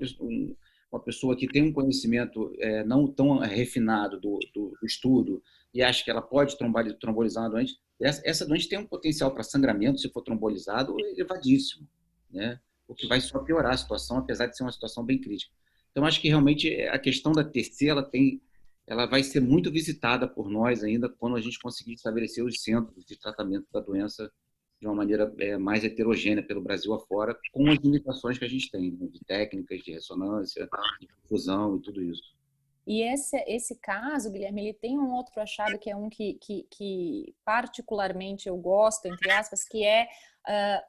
pessoa que tem um conhecimento não tão refinado do estudo e acha que ela pode trombolizar uma doente, essa doente tem um potencial para sangramento, se for trombolizado, elevadíssimo, né? O que vai só piorar a situação, apesar de ser uma situação bem crítica. Então, acho que realmente a questão da TC, ela vai ser muito visitada por nós ainda quando a gente conseguir estabelecer os centros de tratamento da doença de uma maneira mais heterogênea pelo Brasil afora, com as limitações que a gente tem, né, de técnicas de ressonância, de difusão e tudo isso. E esse caso, Guilherme, ele tem um outro achado que é um que particularmente eu gosto, entre aspas, que é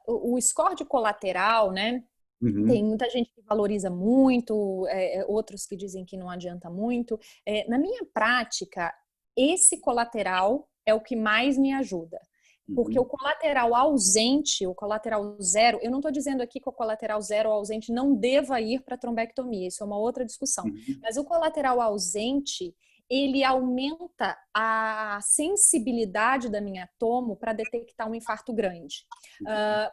o score de colateral, né? Uhum. Tem muita gente que valoriza muito, outros que dizem que não adianta muito. Na minha prática, esse colateral é o que mais me ajuda. Porque o colateral ausente, o colateral zero, eu não estou dizendo aqui que o colateral zero ou ausente não deva ir para a trombectomia, isso é uma outra discussão. Mas o colateral ausente, ele aumenta a sensibilidade da minha tomo para detectar um infarto grande.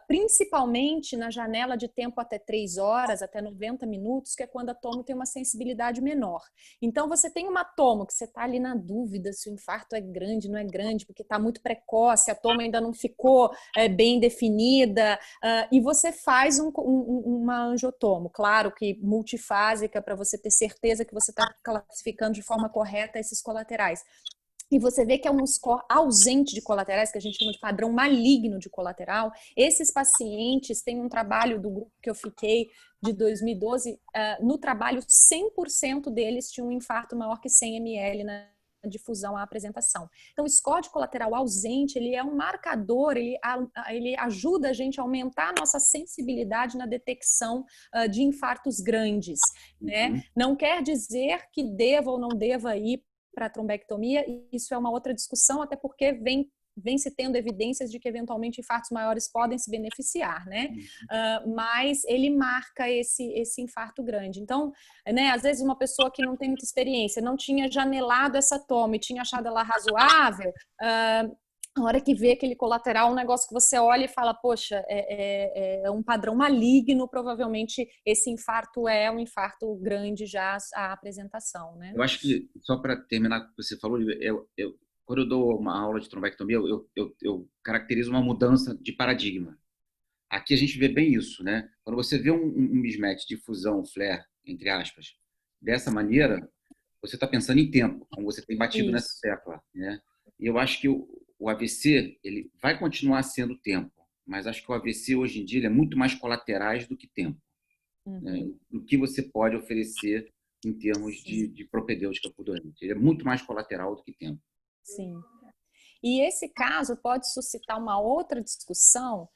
Principalmente na janela de tempo até 3 horas, até 90 minutos, que é quando a tomo tem uma sensibilidade menor. Então, você tem uma tomo que você está ali na dúvida se o infarto é grande, não é grande, porque está muito precoce, a tomo ainda não ficou bem definida, e você faz uma angiotomo, claro que multifásica, para você ter certeza que você está classificando de forma correta esses colaterais. E você vê que é um score ausente de colaterais, que a gente chama de padrão maligno de colateral. Esses pacientes têm um trabalho do grupo que eu fiquei de 2012, no trabalho 100% deles tinham um infarto maior que 100 ml na difusão à apresentação. Então, o score de colateral ausente, ele é um marcador, ele ajuda a gente a aumentar a nossa sensibilidade na detecção de infartos grandes, né? Não quer dizer que deva ou não deva ir para a trombectomia, isso é uma outra discussão, até porque vem se tendo evidências de que eventualmente infartos maiores podem se beneficiar, né? Mas ele marca esse infarto grande. Então, né, às vezes uma pessoa que não tem muita experiência, não tinha janelado essa toma e tinha achado ela razoável, a hora que vê aquele colateral, um negócio que você olha e fala, poxa, é um padrão maligno, provavelmente esse infarto é um infarto grande já à apresentação, né? Eu acho que, só para terminar o que você falou, quando eu dou uma aula de trombectomia, eu caracterizo uma mudança de paradigma. Aqui a gente vê bem isso, né? Quando você vê um mismatch de fusão, flare, entre aspas, dessa maneira, você está pensando em tempo, como você tem batido nessa tecla, né? E eu acho que o AVC, ele vai continuar sendo tempo, mas acho que o AVC hoje em dia ele é muito mais colaterais do que tempo, né? O que você pode oferecer em termos de propedêutica por doente. Ele é muito mais colateral do que tempo. Sim. E esse caso pode suscitar uma outra discussão,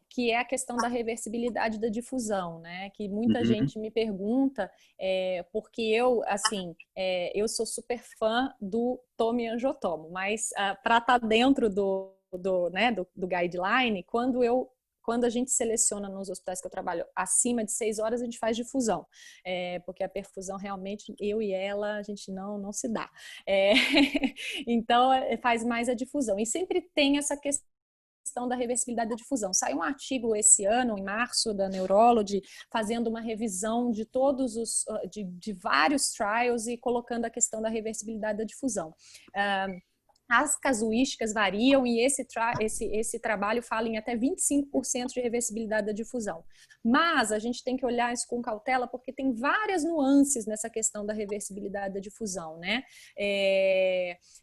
que é a questão da reversibilidade da difusão, né? Que muita gente me pergunta, porque eu, assim, eu sou super fã do Tomi Angiotomo, mas para estar dentro do guideline, quando a gente seleciona nos hospitais que eu trabalho acima de 6 horas, a gente faz difusão, porque a perfusão realmente, eu e ela, a gente não se dá. Então, faz mais a difusão. E sempre tem essa questão da reversibilidade da difusão. Saiu um artigo esse ano, em março, da Neurology, fazendo uma revisão de todos de vários trials e colocando a questão da reversibilidade da difusão. As casuísticas variam e esse trabalho fala em até 25% de reversibilidade da difusão. Mas a gente tem que olhar isso com cautela porque tem várias nuances nessa questão da reversibilidade da difusão, né?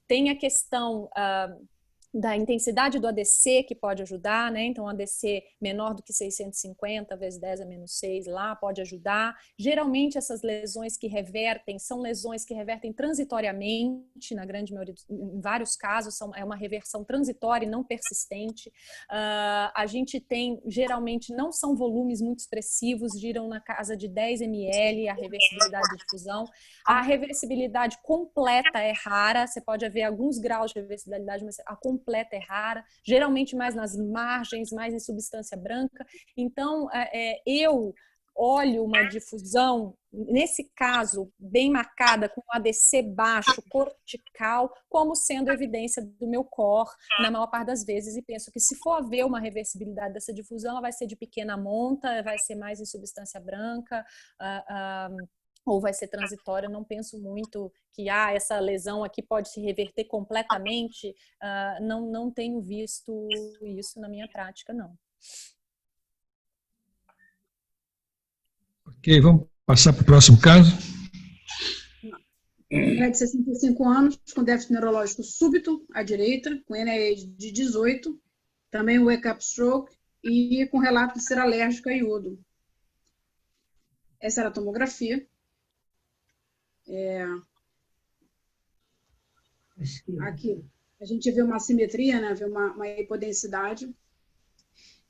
Tem a questão da intensidade do ADC, que pode ajudar, né? Então, ADC menor do que 650 vezes 10 a menos 6 lá pode ajudar. Geralmente, essas lesões que revertem são lesões que revertem transitoriamente, na grande maioria, em vários casos, é uma reversão transitória e não persistente. A gente tem, geralmente, não são volumes muito expressivos, giram na casa de 10 ml a reversibilidade de difusão. A reversibilidade completa é rara, você pode haver alguns graus de reversibilidade, mas a completa é rara, geralmente mais nas margens, mais em substância branca. Então, eu olho uma difusão, nesse caso, bem marcada, com ADC baixo, cortical, como sendo evidência do meu core, na maior parte das vezes, e penso que se for haver uma reversibilidade dessa difusão, ela vai ser de pequena monta, vai ser mais em substância branca, ou vai ser transitória. Não penso muito que essa lesão aqui pode se reverter completamente. Não tenho visto isso na minha prática, não. Ok, vamos passar para o próximo caso. Mulher de 65 anos, com déficit neurológico súbito, à direita, com NAE de 18, também o wake-up stroke, e com relato de ser alérgica a iodo. Essa era a tomografia. Aqui, a gente vê uma assimetria, né? Vê uma hipodensidade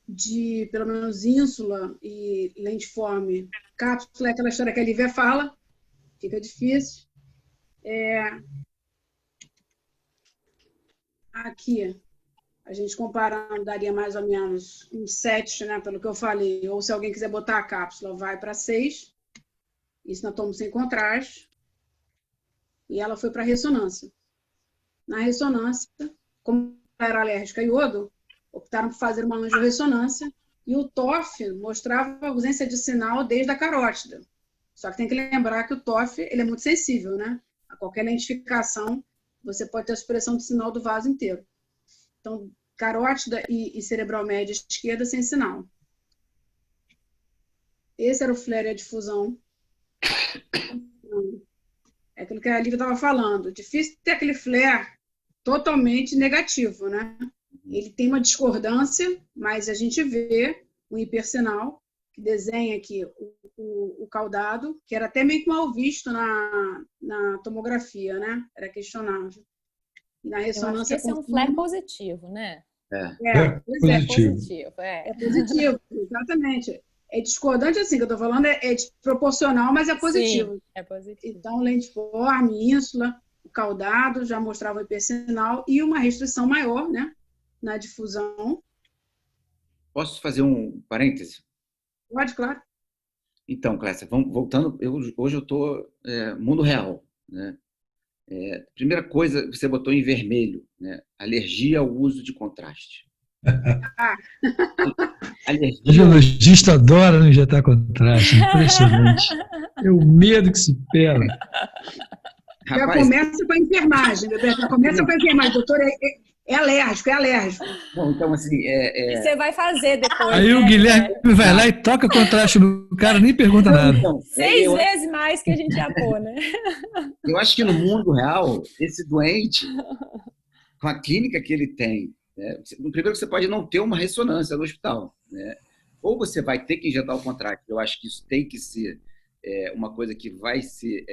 de, pelo menos, ínsula e lentiforme. Cápsula é aquela história que a Lívia fala, fica difícil. Aqui, a gente comparando, daria mais ou menos um 7, né? Pelo que eu falei. Ou se alguém quiser botar a cápsula, vai para 6. Isso na tomo sem contraste. E ela foi para a ressonância. Na ressonância, como ela era alérgica a iodo, optaram por fazer uma angiorressonância e o TOF mostrava ausência de sinal desde a carótida. Só que tem que lembrar que o TOF ele é muito sensível, né? A qualquer lentificação, você pode ter a supressão do sinal do vaso inteiro. Então, carótida e cerebral média esquerda sem sinal. Esse era o flare e a difusão. É aquilo que a Lívia estava falando. Difícil ter aquele flare totalmente negativo, né? Ele tem uma discordância, mas a gente vê o hipersinal, que desenha aqui o caudado, que era até meio que mal visto na tomografia, né? Era questionável. E na ressonância... Esse é um flare positivo, né? Positivo. É positivo, exatamente. É discordante, assim, que eu estou falando, é desproporcional, mas é positivo. Sim, é positivo. Então, lentiforme, ínsula, o caudado já mostrava o hipersinal e uma restrição maior, né, na difusão. Posso fazer um parêntese? Pode, claro. Então, Clécia, voltando, hoje eu estou mundo real, né? Primeira coisa, você botou em vermelho, né? Alergia ao uso de contraste. O ginecologista adora não injetar contraste, impressionante. É o medo que se perde. Já começa com a enfermagem, já começa com a enfermagem, doutor, é alérgico. Bom, então, assim... Você vai fazer depois. Aí, né? O Guilherme vai lá e toca contraste no cara, nem pergunta nada. Então, 6 vezes mais que a gente já pôr, né? Eu acho que no mundo real, esse doente, com a clínica que ele tem, né, primeiro que você pode não ter uma ressonância no hospital, né? Ou você vai ter que injetar o contraste. Eu acho que isso tem que ser uma coisa que vai ser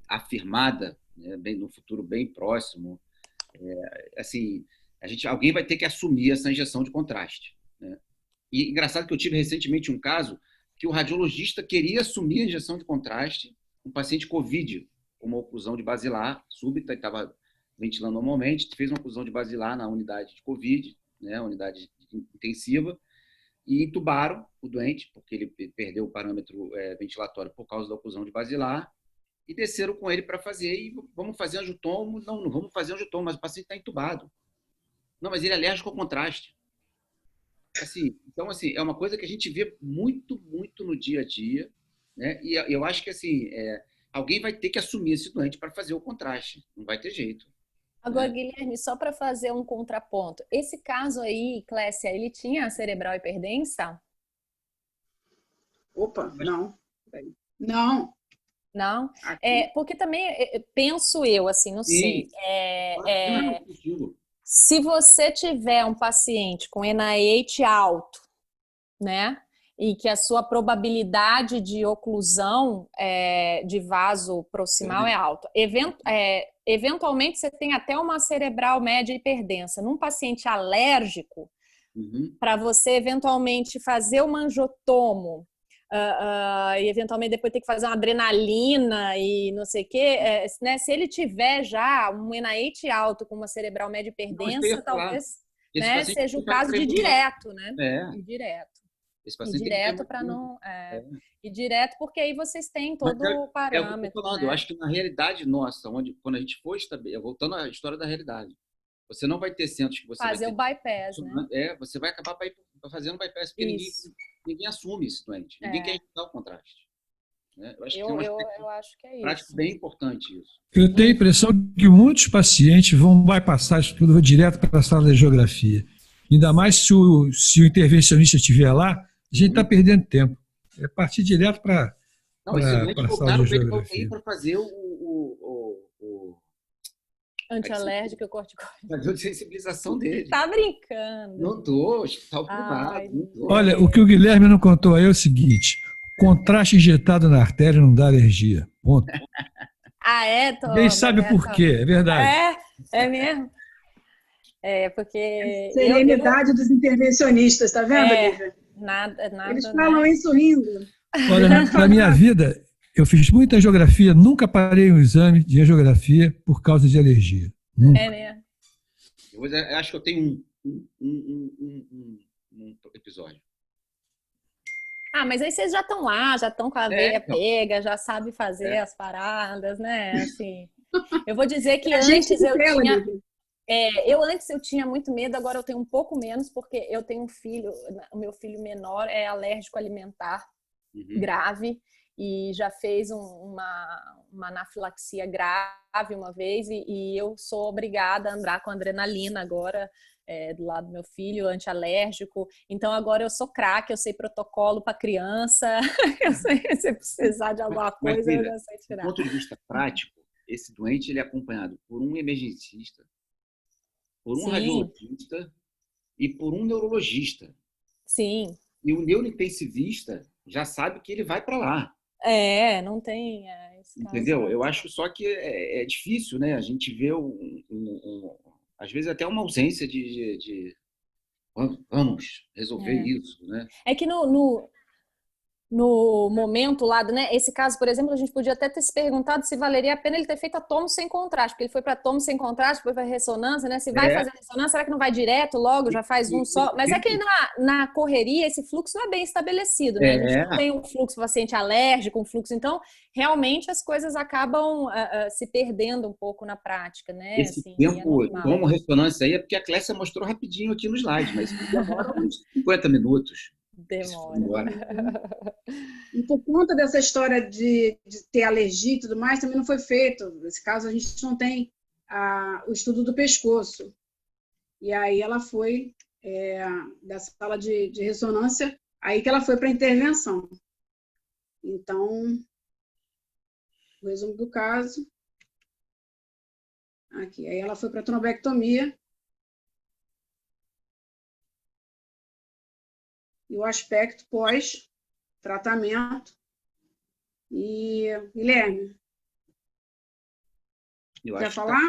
afirmada, né, no futuro bem próximo. Assim, alguém vai ter que assumir essa injeção de contraste, né? E engraçado que eu tive recentemente um caso que o radiologista queria assumir a injeção de contraste, um paciente COVID, com uma oclusão de basilar súbita, e estava ventilando normalmente, fez uma oclusão de basilar na unidade de COVID, né, unidade intensiva, e entubaram o doente, porque ele perdeu o parâmetro ventilatório por causa da oclusão de basilar, e desceram com ele para fazer, e vamos fazer angiotomo. Não vamos fazer angiotomo, mas o paciente está entubado. Não, mas ele é alérgico ao contraste. Assim, então, assim, é uma coisa que a gente vê muito, muito no dia a dia, né? E eu acho que, assim, alguém vai ter que assumir esse doente para fazer o contraste. Não vai ter jeito. Agora, Guilherme, só para fazer um contraponto. Esse caso aí, Clécia, ele tinha cerebral hiperdensa? Opa, não. Não. Não? Porque também, penso eu, assim, não sei. Se você tiver um paciente com NIH alto, né? E que a sua probabilidade de oclusão de vaso proximal é alta. Eventualmente, você tem até uma cerebral média hiperdensa. Num paciente alérgico, para você eventualmente fazer uma angiotomo, e eventualmente depois ter que fazer uma adrenalina e não sei o quê, né? Se ele tiver já um NIH alto com uma cerebral média hiperdensa, talvez, né, seja o caso de direto, né? Direto para não... E direto, porque aí vocês têm todo o parâmetro. Eu acho que na realidade nossa, quando a gente for estabelecer, voltando à história da realidade, você não vai ter centros que você fazer o bypass, né? Você vai acabar fazendo bypass, porque ninguém assume esse doente, ninguém quer estudar o contraste. Né? Eu acho que é prático isso. Bem importante isso. Eu tenho a impressão que muitos pacientes vão bypassar isso tudo direto para a sala de geografia. Ainda mais se o intervencionista estiver lá, a gente está perdendo tempo. É partir direto para a sala de geografia. Para fazer o antialérgico corticoide. Fazer a sensibilização dele. Tá brincando. Não tô, hospital privado. Olha, o que o Guilherme não contou aí é o seguinte: contraste injetado na artéria não dá alergia. Ponto. Ninguém sabe por quê, é verdade. É mesmo. Porque... Serenidade dos intervencionistas, tá vendo, Lívia? Nada. Eles falam isso rindo. Olha, na minha vida, eu fiz muita geografia, nunca parei um exame de geografia por causa de alergia. Nunca. Né? Eu acho que eu tenho um episódio. Mas aí vocês já estão lá, já estão com a veia pega, já sabem fazer as paradas, né? Assim, eu vou dizer que antes eu tinha muito medo, agora eu tenho um pouco menos, porque eu tenho um filho, o meu filho menor é alérgico alimentar grave e já fez uma anafilaxia grave uma vez e eu sou obrigada a andar com adrenalina agora do lado do meu filho, antialérgico. Então agora eu sou craque, eu sei protocolo para criança, eu sei se precisar de alguma coisa, eu já sei tirar. Do ponto de vista prático, esse doente ele é acompanhado por um emergencista, por um radiologista e por um neurologista. Sim. E o neurointensivista já sabe que ele vai para lá. Não tem... Entendeu? Eu acho só que é difícil, né? A gente vê, às vezes, até uma ausência de vamos resolver isso, né? É que no momento lá, né? Esse caso, por exemplo, a gente podia até ter se perguntado se valeria a pena ele ter feito a tomo sem contraste, porque ele foi para tomo sem contraste, depois para ressonância, né? Se vai fazer ressonância, será que não vai direto logo, já faz um só? Mas é que na correria esse fluxo não é bem estabelecido, né? A gente não tem um fluxo paciente alérgico, um fluxo, então realmente as coisas acabam se perdendo um pouco na prática, né? Esse tempo, como ressonância aí, é porque a Clécia mostrou rapidinho aqui no slide, mas demora uns 50 minutos. Demora. E por conta dessa história de ter alergia e tudo mais, também não foi feito. Nesse caso, a gente não tem o estudo do pescoço. E aí ela foi da sala de ressonância, aí que ela foi para a intervenção. Então, o resumo do caso. Aqui. Aí ela foi para a trombectomia. E o aspecto pós-tratamento. E, Guilherme, quer falar?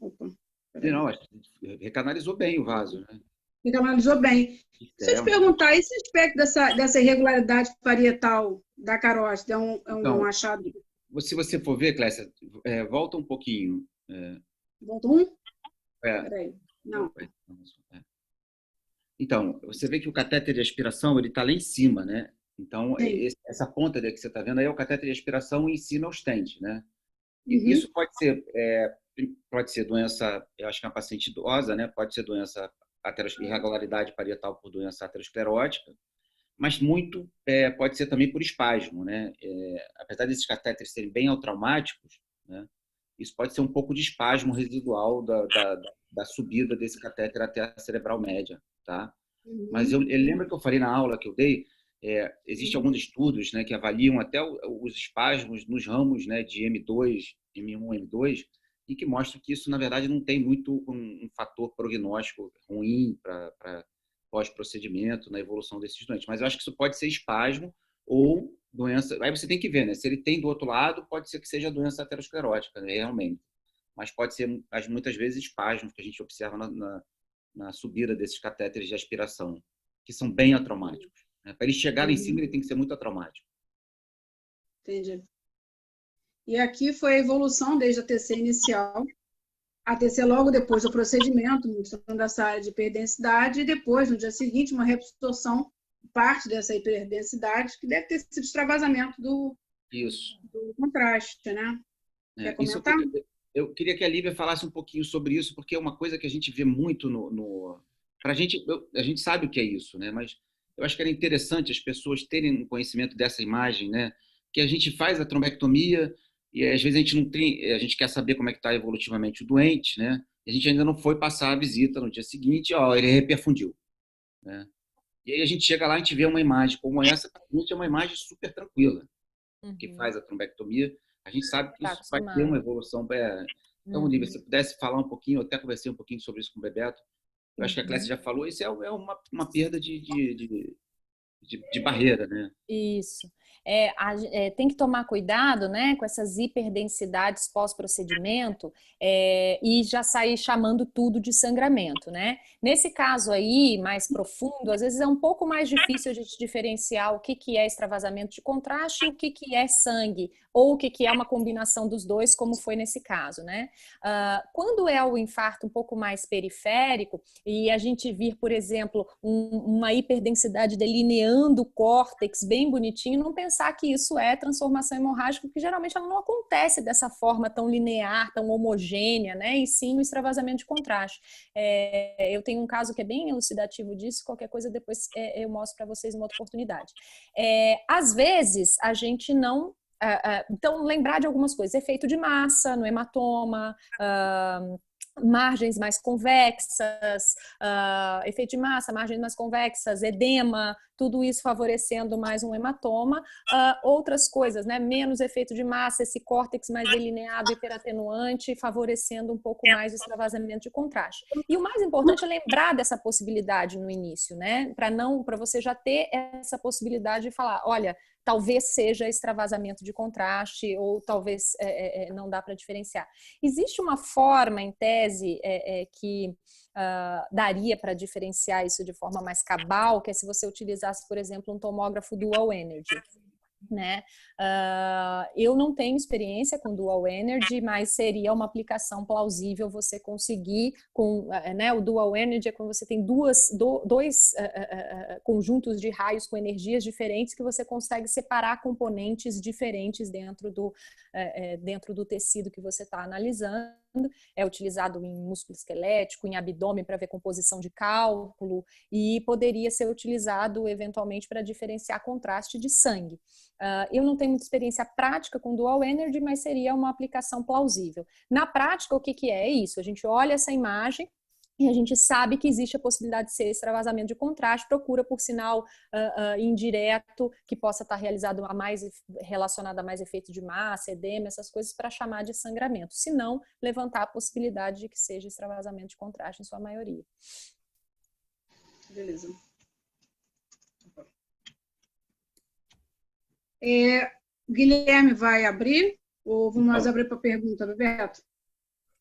Opa, não, acho que recanalizou bem o vaso, né? analisou bem. Se eu te perguntar, esse aspecto dessa irregularidade parietal da carótida é um achado? Se você for ver, Clécia, volta um pouquinho. Volta um? Peraí. Não. Então, você vê que o catéter de aspiração ele está lá em cima, né? Então, essa ponta que você está vendo aí é o catéter de aspiração e em cima é o stent, né? Isso pode ser doença, eu acho que é uma paciente idosa, né? Pode ser doença irregularidade parietal por doença aterosclerótica, mas muito pode ser também por espasmo, né? Apesar desses catéteres serem bem autraumáticos, né? Isso pode ser um pouco de espasmo residual da subida desse catéter até a cerebral média, tá? Mas eu lembro que eu falei na aula que eu dei, existem alguns estudos, né, que avaliam até os espasmos nos ramos, né, de M2, M1, M2, e que mostram que isso, na verdade, não tem muito um fator prognóstico ruim para pós-procedimento na evolução desses doentes. Mas eu acho que isso pode ser espasmo ou doença. Aí você tem que ver, né? Se ele tem do outro lado, pode ser que seja doença aterosclerótica, né, realmente. Mas pode ser, muitas vezes, espasmos que a gente observa na subida desses catéteres de aspiração, que são bem atraumáticos. Né? Para ele chegar lá em cima, ele tem que ser muito atraumático. Entendi. E aqui foi a evolução desde a TC inicial, a TC logo depois do procedimento, mostrando essa área de hiperdensidade, e depois, no dia seguinte, uma reabsorção, parte dessa hiperdensidade, que deve ter sido extravasamento do contraste, né? Quer comentar? Eu queria que a Lívia falasse um pouquinho sobre isso, porque é uma coisa que a gente vê muito a gente sabe o que é isso, né? Mas eu acho que era interessante as pessoas terem um conhecimento dessa imagem, né? Que a gente faz a trombectomia e às vezes a gente não tem, a gente quer saber como é que está evolutivamente o doente, né? E a gente ainda não foi passar a visita no dia seguinte, ele reperfundiu, né? E aí a gente chega lá e a gente vê uma imagem como essa, é uma imagem super tranquila, que faz a trombectomia. A gente sabe que isso vai ter uma evolução. Então, Olivia, se você pudesse falar um pouquinho, eu até conversei um pouquinho sobre isso com o Bebeto. Eu acho que a Clécia já falou, isso é uma perda de barreira, né? Isso. Tem que tomar cuidado, né, com essas hiperdensidades pós-procedimento e já sair chamando tudo de sangramento, né? Nesse caso aí, mais profundo, às vezes é um pouco mais difícil a gente diferenciar o que é extravasamento de contraste e o que é sangue, ou o que é uma combinação dos dois, como foi nesse caso, né? Quando é o infarto um pouco mais periférico e a gente vir, por exemplo, uma hiperdensidade delineando o córtex bem bonitinho, não pensar que isso é transformação hemorrágica, porque geralmente ela não acontece dessa forma tão linear, tão homogênea, né? E sim o extravasamento de contraste. Eu tenho um caso que é bem elucidativo disso, qualquer coisa depois eu mostro para vocês em uma outra oportunidade. Às vezes a gente não... Então, lembrar de algumas coisas, efeito de massa no hematoma, margens mais convexas, efeito de massa, margens mais convexas, edema, tudo isso favorecendo mais um hematoma. Outras coisas, né? Menos efeito de massa, esse córtex mais delineado, hiperatenuante, favorecendo um pouco mais o extravasamento de contraste. E o mais importante é lembrar dessa possibilidade no início, né? Para você já ter essa possibilidade de falar, olha, talvez seja extravasamento de contraste ou talvez não dá para diferenciar. Existe uma forma, em tese, que daria para diferenciar isso de forma mais cabal, que é se você utilizasse, por exemplo, um tomógrafo dual energy. Né? Eu não tenho experiência com Dual Energy, mas seria uma aplicação plausível você conseguir com, né, o Dual Energy é quando você tem dois conjuntos de raios com energias diferentes que você consegue separar componentes diferentes dentro do tecido que você está analisando. É utilizado em músculo esquelético, em abdômen para ver composição de cálculo e poderia ser utilizado eventualmente para diferenciar contraste de sangue. Eu não tenho muita experiência prática com Dual Energy, mas seria uma aplicação plausível. Na prática, o que é isso? A gente olha essa imagem e a gente sabe que existe a possibilidade de ser extravasamento de contraste, procura por sinal indireto que possa estar relacionado a mais efeito de massa, edema, essas coisas para chamar de sangramento. Se não, levantar a possibilidade de que seja extravasamento de contraste em sua maioria. Beleza. Guilherme vai abrir ou vamos abrir para pergunta, Bebeto?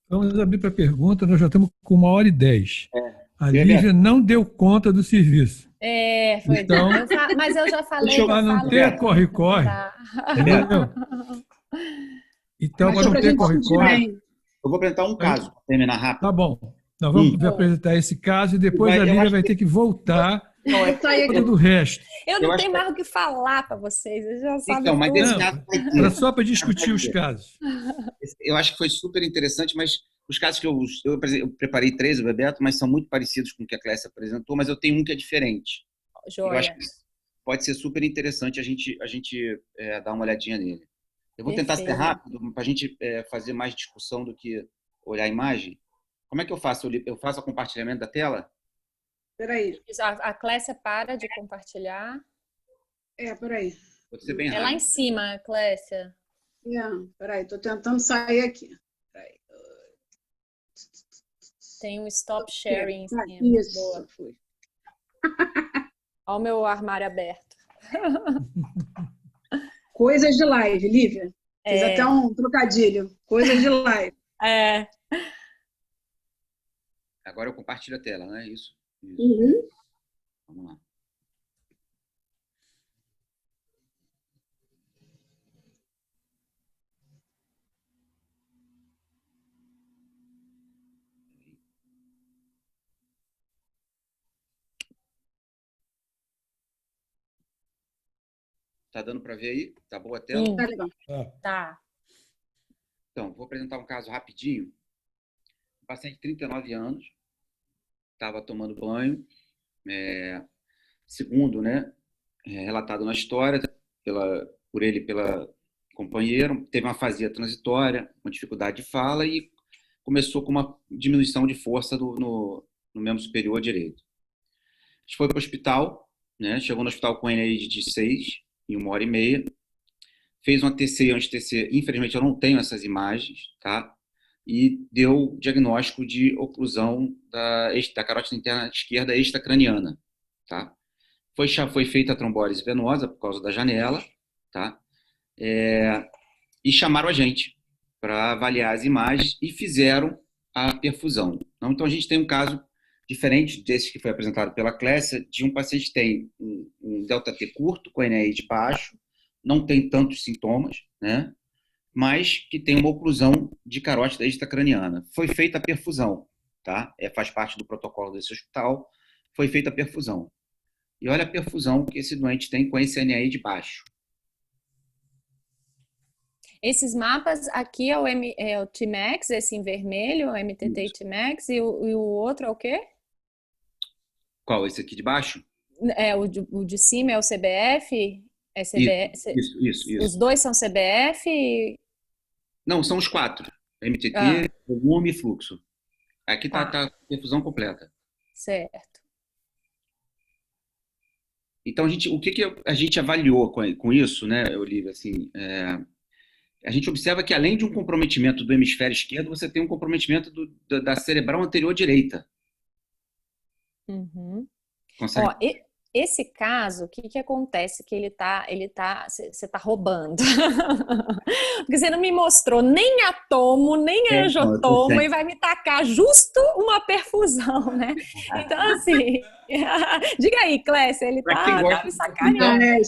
Vamos abrir para pergunta, nós já estamos com 1h10. A Lívia não deu conta do serviço. Foi. Então, mas eu já falei. Para não ter corre-corre, entendeu? Então, para não ter corre-corre... Eu vou apresentar um caso, para terminar rápido. Tá bom. Nós vamos apresentar esse caso e depois a Lívia vai ter que voltar para do resto. Eu não tenho mais o que falar para vocês, eu já sabem. Então, mas esse caso vai ter. Só para discutir os casos. Eu acho que foi super interessante, mas os casos que eu preparei 3, Bebeto, mas são muito parecidos com o que a Clécia apresentou, mas eu tenho um que é diferente. Joia. Eu acho que pode ser super interessante a gente dar uma olhadinha nele. Eu vou tentar ser rápido, para a gente fazer mais discussão do que olhar a imagem. Como é que eu faço? Eu faço o compartilhamento da tela? Peraí. A Clécia para de compartilhar. Peraí. Vou ser bem rápido. É lá em cima, Clécia. Peraí, estou tentando sair aqui. Peraí. Tem um stop sharing em cima. Isso, boa. Fui. Olha o meu armário aberto. Coisas de live, Lívia. Fiz até um trocadilho. Coisas de live. Agora eu compartilho a tela, não é isso? Uhum. Vamos lá. Tá dando para ver aí? Tá boa a tela? Tá legal. Tá. Então, vou apresentar um caso rapidinho. Um paciente de 39 anos, estava tomando banho, segundo, relatado na história por ele e pela companheira, teve uma afasia transitória, uma dificuldade de fala e começou com uma diminuição de força no membro superior direito. A gente foi para o hospital, chegou no hospital com NAID de 6 em 1h30, fez uma TC e anti-TC, infelizmente eu não tenho essas imagens, tá? E deu diagnóstico de oclusão da carótida interna esquerda extracraniana, tá? Foi feita a trombólise venosa por causa da janela, tá? E chamaram a gente para avaliar as imagens e fizeram a perfusão. Então a gente tem um caso diferente desse que foi apresentado pela Clécia, de um paciente que tem um ΔT curto, com NAID baixo, não tem tantos sintomas, mas que tem uma oclusão de carótida extracraniana. Foi feita a perfusão, tá? Faz parte do protocolo desse hospital, foi feita a perfusão. E olha a perfusão que esse doente tem com esse NAID baixo. Esses mapas aqui é o T-Max, esse em vermelho, o MTT T-Max, e o outro é o quê? Qual? Esse aqui de baixo? O de cima é o CBF? É CBF? Isso. Os dois são CBF? Não, são os 4. MTT, volume e fluxo. Aqui tá a perfusão completa. Certo. Então, o que a gente avaliou com isso, Olivia? Assim, a gente observa que, além de um comprometimento do hemisfério esquerdo, você tem um comprometimento da cerebral anterior direita. Uhum. Consegue? Ó, esse caso, o que acontece? Que você tá roubando. Porque você não me mostrou nem atomo, nem angiotomo, e vai me tacar justo uma perfusão, né? Então, assim, diga aí, Clécia, ele tá me sacaneando.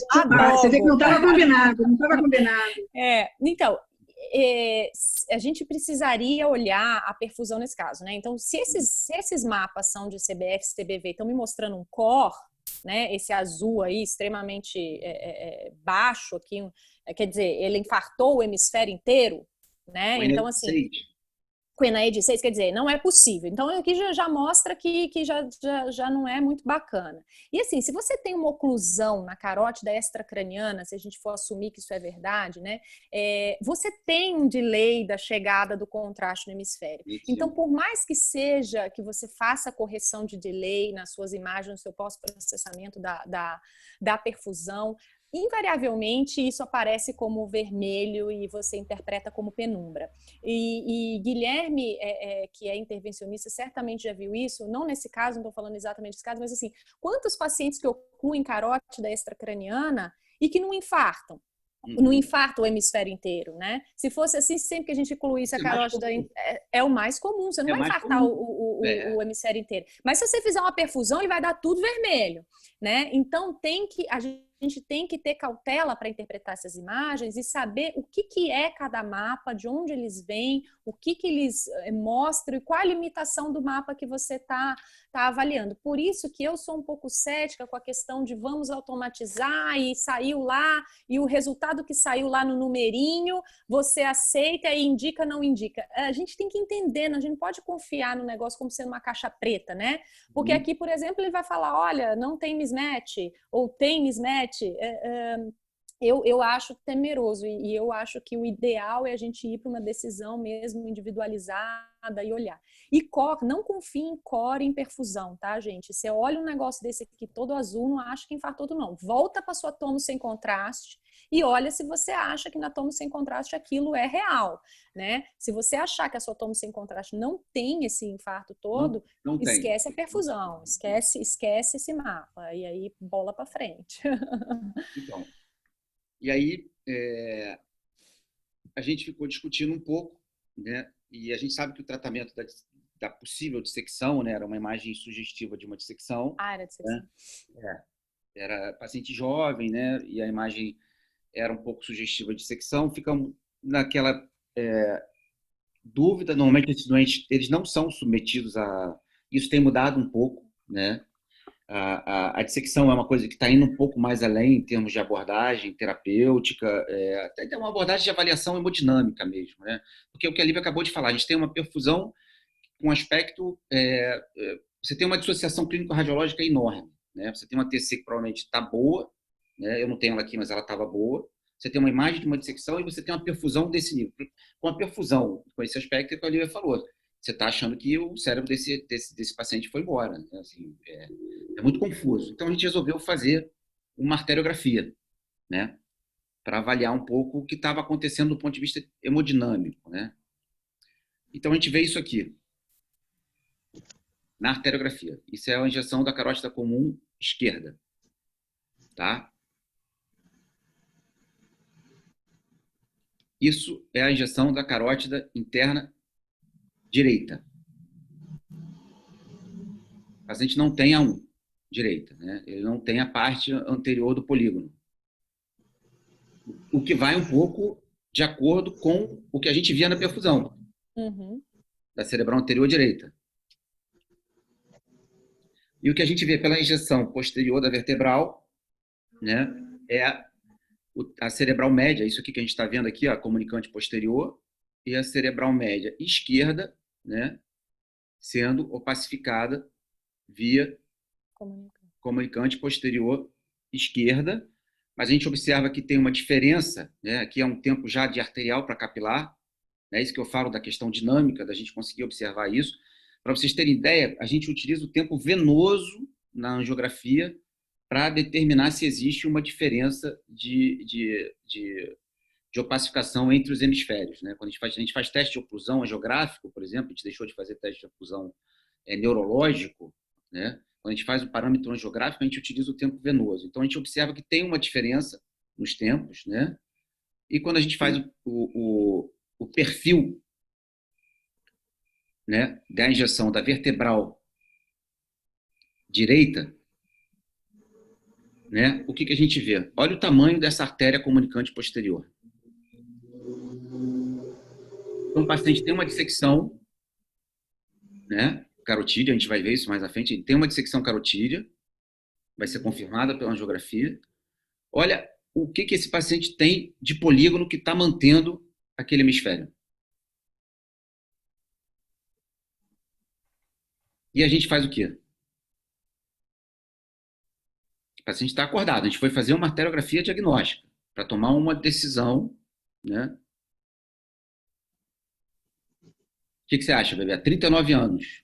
Você vê que não estava combinado, Então, a gente precisaria olhar a perfusão nesse caso, né? Então, se esses mapas são de CBF e CBV, estão me mostrando um core, esse azul aí extremamente baixo aqui, quer dizer, ele infartou o hemisfério inteiro, então assim, com NAID 6, quer dizer, não é possível. Então aqui já mostra que já não é muito bacana. E assim, se você tem uma oclusão na carótida extracraniana, se a gente for assumir que isso é verdade, você tem um delay da chegada do contraste no hemisfério. Então, por mais que que você faça correção de delay nas suas imagens, no seu pós-processamento da perfusão, invariavelmente isso aparece como vermelho e você interpreta como penumbra. E Guilherme, que é intervencionista, certamente já viu isso, não nesse caso, não estou falando exatamente desse caso, mas assim, quantos pacientes que ocluem carótida extracraniana e que não infartam? não infarta o hemisfério inteiro, né? Se fosse assim, sempre que a gente incluísse a carótida, é o mais comum, você não vai infartar o hemisfério inteiro. Mas se você fizer uma perfusão, ele vai dar tudo vermelho, né? Então, a gente tem que ter cautela para interpretar essas imagens e saber o que é cada mapa, de onde eles vêm, o que eles mostram e qual a limitação do mapa que você está avaliando. Por isso que eu sou um pouco cética com a questão de vamos automatizar e saiu lá, e o resultado que saiu lá no numerinho, você aceita e indica, não indica. A gente tem que entender, a gente não pode confiar no negócio como sendo uma caixa preta, né? Porque aqui, por exemplo, ele vai falar, olha, não tem mismatch, ou tem mismatch. Eu acho temeroso e eu acho que o ideal é a gente ir para uma decisão mesmo individualizada e olhar. E core, não confie em core em perfusão, tá, gente? Você olha um negócio desse aqui todo azul, não acha que infartou tudo, não. Volta para sua tomo sem contraste e olha se você acha que na tomo sem contraste aquilo é real, né? Se você achar que a sua tomo sem contraste não tem esse infarto todo, não esquece a perfusão, esquece esse mapa e aí bola para frente. Então, e aí a gente ficou discutindo um pouco, né? E a gente sabe que o tratamento da possível dissecção, né, era uma imagem sugestiva de uma dissecção. Era dissecção. Né? Era paciente jovem, né? E a imagem era um pouco sugestiva de dissecção. Ficamos naquela dúvida. Normalmente esses doentes eles não são submetidos a isso, tem mudado um pouco, né? A dissecção é uma coisa que está indo um pouco mais além em termos de abordagem terapêutica, até tem uma abordagem de avaliação hemodinâmica mesmo, né? Porque o que a Lívia acabou de falar, a gente tem uma perfusão com aspecto, você tem uma dissociação clínico-radiológica enorme, né? Você tem uma TC que provavelmente está boa, né? Eu não tenho ela aqui, mas ela estava boa. Você tem uma imagem de uma dissecção e você tem uma perfusão desse nível. Com a perfusão, com esse aspecto que a Lívia falou, você está achando que o cérebro desse paciente foi embora. Né? Assim, é muito confuso. Então, a gente resolveu fazer uma arteriografia, né? Para avaliar um pouco o que estava acontecendo do ponto de vista hemodinâmico, né? Então, a gente vê isso aqui, na arteriografia. Isso é a injeção da carótida comum esquerda, tá? Isso é a injeção da carótida interna direita. O paciente não tem a 1 direita, né? Ele não tem a parte anterior do polígono. O que vai um pouco de acordo com o que a gente via na perfusão da cerebral anterior direita. E o que a gente vê pela injeção posterior da vertebral, né, é a cerebral média, isso aqui que a gente está vendo aqui, a comunicante posterior, e a cerebral média esquerda, né, sendo opacificada via comunicante posterior esquerda, mas a gente observa que tem uma diferença, né, aqui é um tempo já de arterial para capilar, é isso que eu falo da questão dinâmica, da gente conseguir observar isso. Para vocês terem ideia, a gente utiliza o tempo venoso na angiografia para determinar se existe uma diferença de opacificação entre os hemisférios. Né? Quando a gente faz teste de oclusão angiográfico, por exemplo, a gente deixou de fazer teste de oclusão neurológico, né? Quando a gente faz o parâmetro angiográfico, a gente utiliza o tempo venoso. Então, a gente observa que tem uma diferença nos tempos, né? E quando a gente faz o perfil, né, da injeção da vertebral direita, né, o que a gente vê? Olha o tamanho dessa artéria comunicante posterior. Então, o paciente tem uma dissecção, né, carotídea, a gente vai ver isso mais à frente, ele tem uma dissecção carotídea, vai ser confirmada pela angiografia. Olha o que esse paciente tem de polígono que está mantendo aquele hemisfério. E a gente faz o quê? O paciente está acordado. A gente foi fazer uma arteriografia diagnóstica para tomar uma decisão, né? O que você acha, bebê? 39 anos.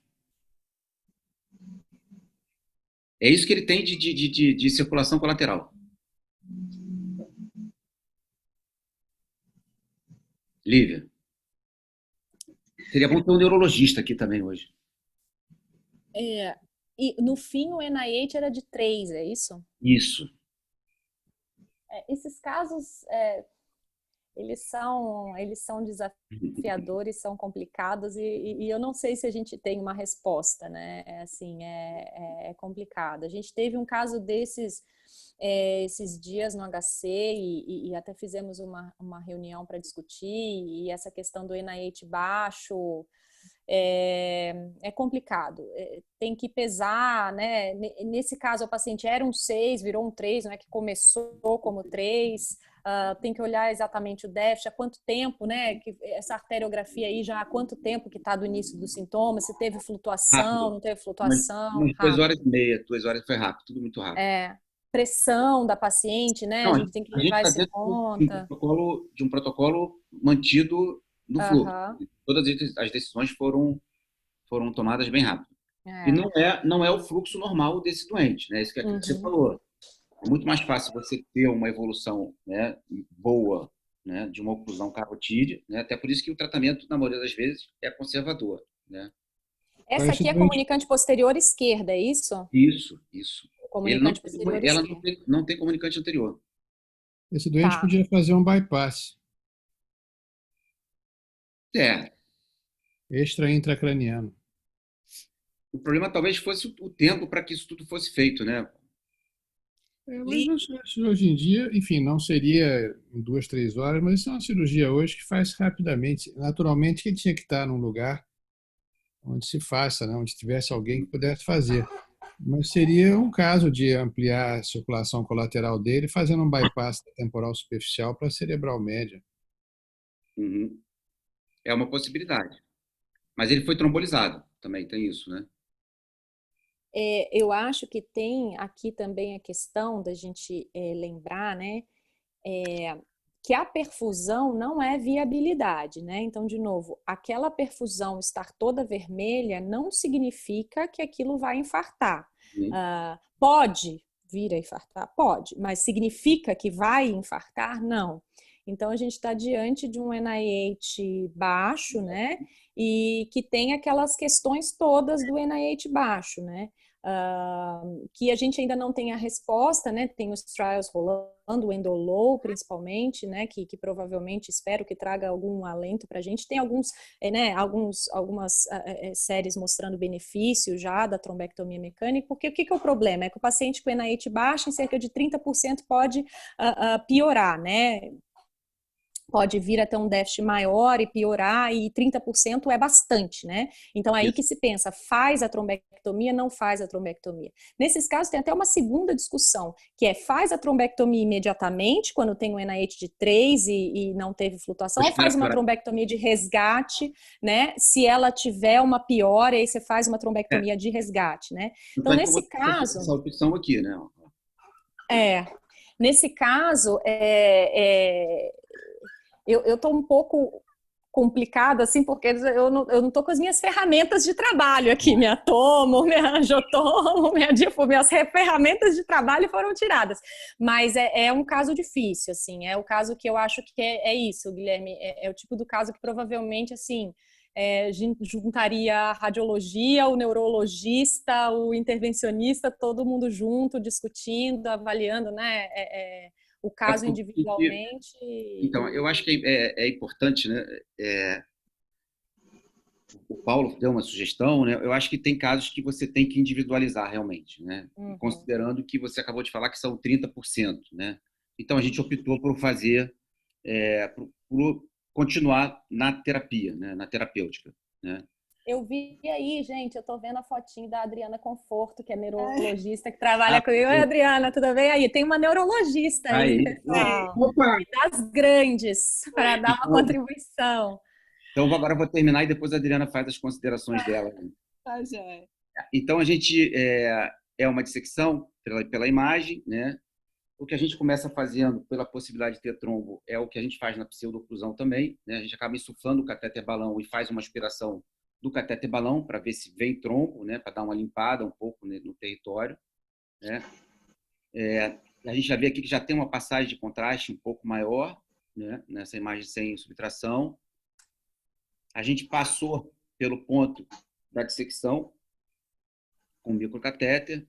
É isso que ele tem de circulação colateral. Lívia. Seria bom ter um neurologista aqui também hoje. E no fim o NIH era de 3, é isso? Isso. Esses casos Eles são desafiadores, são complicados e eu não sei se a gente tem uma resposta, né? Assim, é complicado. A gente teve um caso desses esses dias no HC e até fizemos uma reunião para discutir e essa questão do NIH baixo é complicado. Tem que pesar, né? Nesse caso, o paciente era um 6, virou um 3, não é que começou como 3. Tem que olhar exatamente o déficit, há quanto tempo, né? Que essa arteriografia aí já há quanto tempo que está do início dos sintomas, se teve flutuação, Rápido. não teve flutuação. Umas 2 horas e meia, 2 horas foi rápido, tudo muito rápido. Pressão da paciente, né? Não, A gente tem que levar isso em conta. De um protocolo mantido no fluxo. Todas as decisões foram tomadas bem rápido. E não é o fluxo normal desse doente, né? Isso que você falou. É muito mais fácil você ter uma evolução, né, boa, né, de uma oclusão carotídea, né? Até por isso que o tratamento, na maioria das vezes, é conservador, né? Essa aqui é comunicante posterior esquerda, é isso? Isso. Comunicante posterior Ela esquerda. não tem comunicante anterior. Esse doente podia fazer um bypass extra-intracraniano. O problema talvez fosse o tempo para que isso tudo fosse feito, né? Mas hoje em dia, enfim, não seria em 2, 3 horas, mas isso é uma cirurgia hoje que faz rapidamente. Naturalmente, que ele tinha que estar num lugar onde se faça, né? Onde tivesse alguém que pudesse fazer. Mas seria um caso de ampliar a circulação colateral dele, fazendo um bypass da temporal superficial para a cerebral média. É uma possibilidade. Mas ele foi trombolizado, também tem isso, né? Eu acho que tem aqui também a questão da gente lembrar, né, que a perfusão não é viabilidade, né? Então, de novo, aquela perfusão estar toda vermelha não significa que aquilo vai infartar. Pode vir a infartar? Pode, mas significa que vai infartar? Não. Então, a gente está diante de um NIH baixo, né? E que tem aquelas questões todas do NIH baixo, né? Que a gente ainda não tem a resposta, né? Tem os trials rolando, o Endolow principalmente, né? Que provavelmente espero que traga algum alento para a gente. Tem algumas séries mostrando benefício já da trombectomia mecânica, porque o que é o problema? É que o paciente com NIH baixo, em cerca de 30% pode piorar, né? Pode vir até um déficit maior e piorar, e 30% é bastante, né? Então, aí que se pensa, faz a trombectomia, não faz a trombectomia. Nesses casos, tem até uma segunda discussão, que é faz a trombectomia imediatamente, quando tem um NIH de 3 e não teve flutuação, ou faz uma trombectomia de resgate, né? Se ela tiver uma piora, aí você faz uma trombectomia de resgate, né? Então, nesse caso... Essa opção aqui, né? Nesse caso, eu estou um pouco complicada, assim, porque eu não estou com as minhas ferramentas de trabalho aqui, minha tomo, minha angiotomo, minha difo, minhas ferramentas de trabalho foram tiradas, mas é um caso difícil, assim, é o caso que eu acho que é isso, Guilherme, é o tipo do caso que provavelmente, assim, juntaria a radiologia, o neurologista, o intervencionista, todo mundo junto, discutindo, avaliando, né, o caso individualmente. Então, eu acho que é importante, né? O Paulo deu uma sugestão, né? Eu acho que tem casos que você tem que individualizar realmente, né? Considerando que você acabou de falar que são 30%, né? Então, a gente optou por fazer, por continuar na terapia, né? Na terapêutica, né? Eu vi aí, gente, eu tô vendo a fotinho da Adriana Conforto, que é neurologista, que trabalha comigo. Oi, Adriana, tudo bem? Aí, tem uma neurologista aí, pessoal. Opa! Das grandes, para dar uma contribuição. Então, agora eu vou terminar e depois a Adriana faz as considerações dela. Então, a gente é uma dissecção pela imagem, né? O que a gente começa fazendo pela possibilidade de ter trombo é o que a gente faz na pseudoclusão também, né? A gente acaba insuflando o catéter balão e faz uma aspiração do catéter balão para ver se vem trombo, né? Para dar uma limpada um pouco, né, no território, né? A gente já vê aqui que já tem uma passagem de contraste um pouco maior, né? Nessa imagem sem subtração. A gente passou pelo ponto da dissecção com o microcatéter,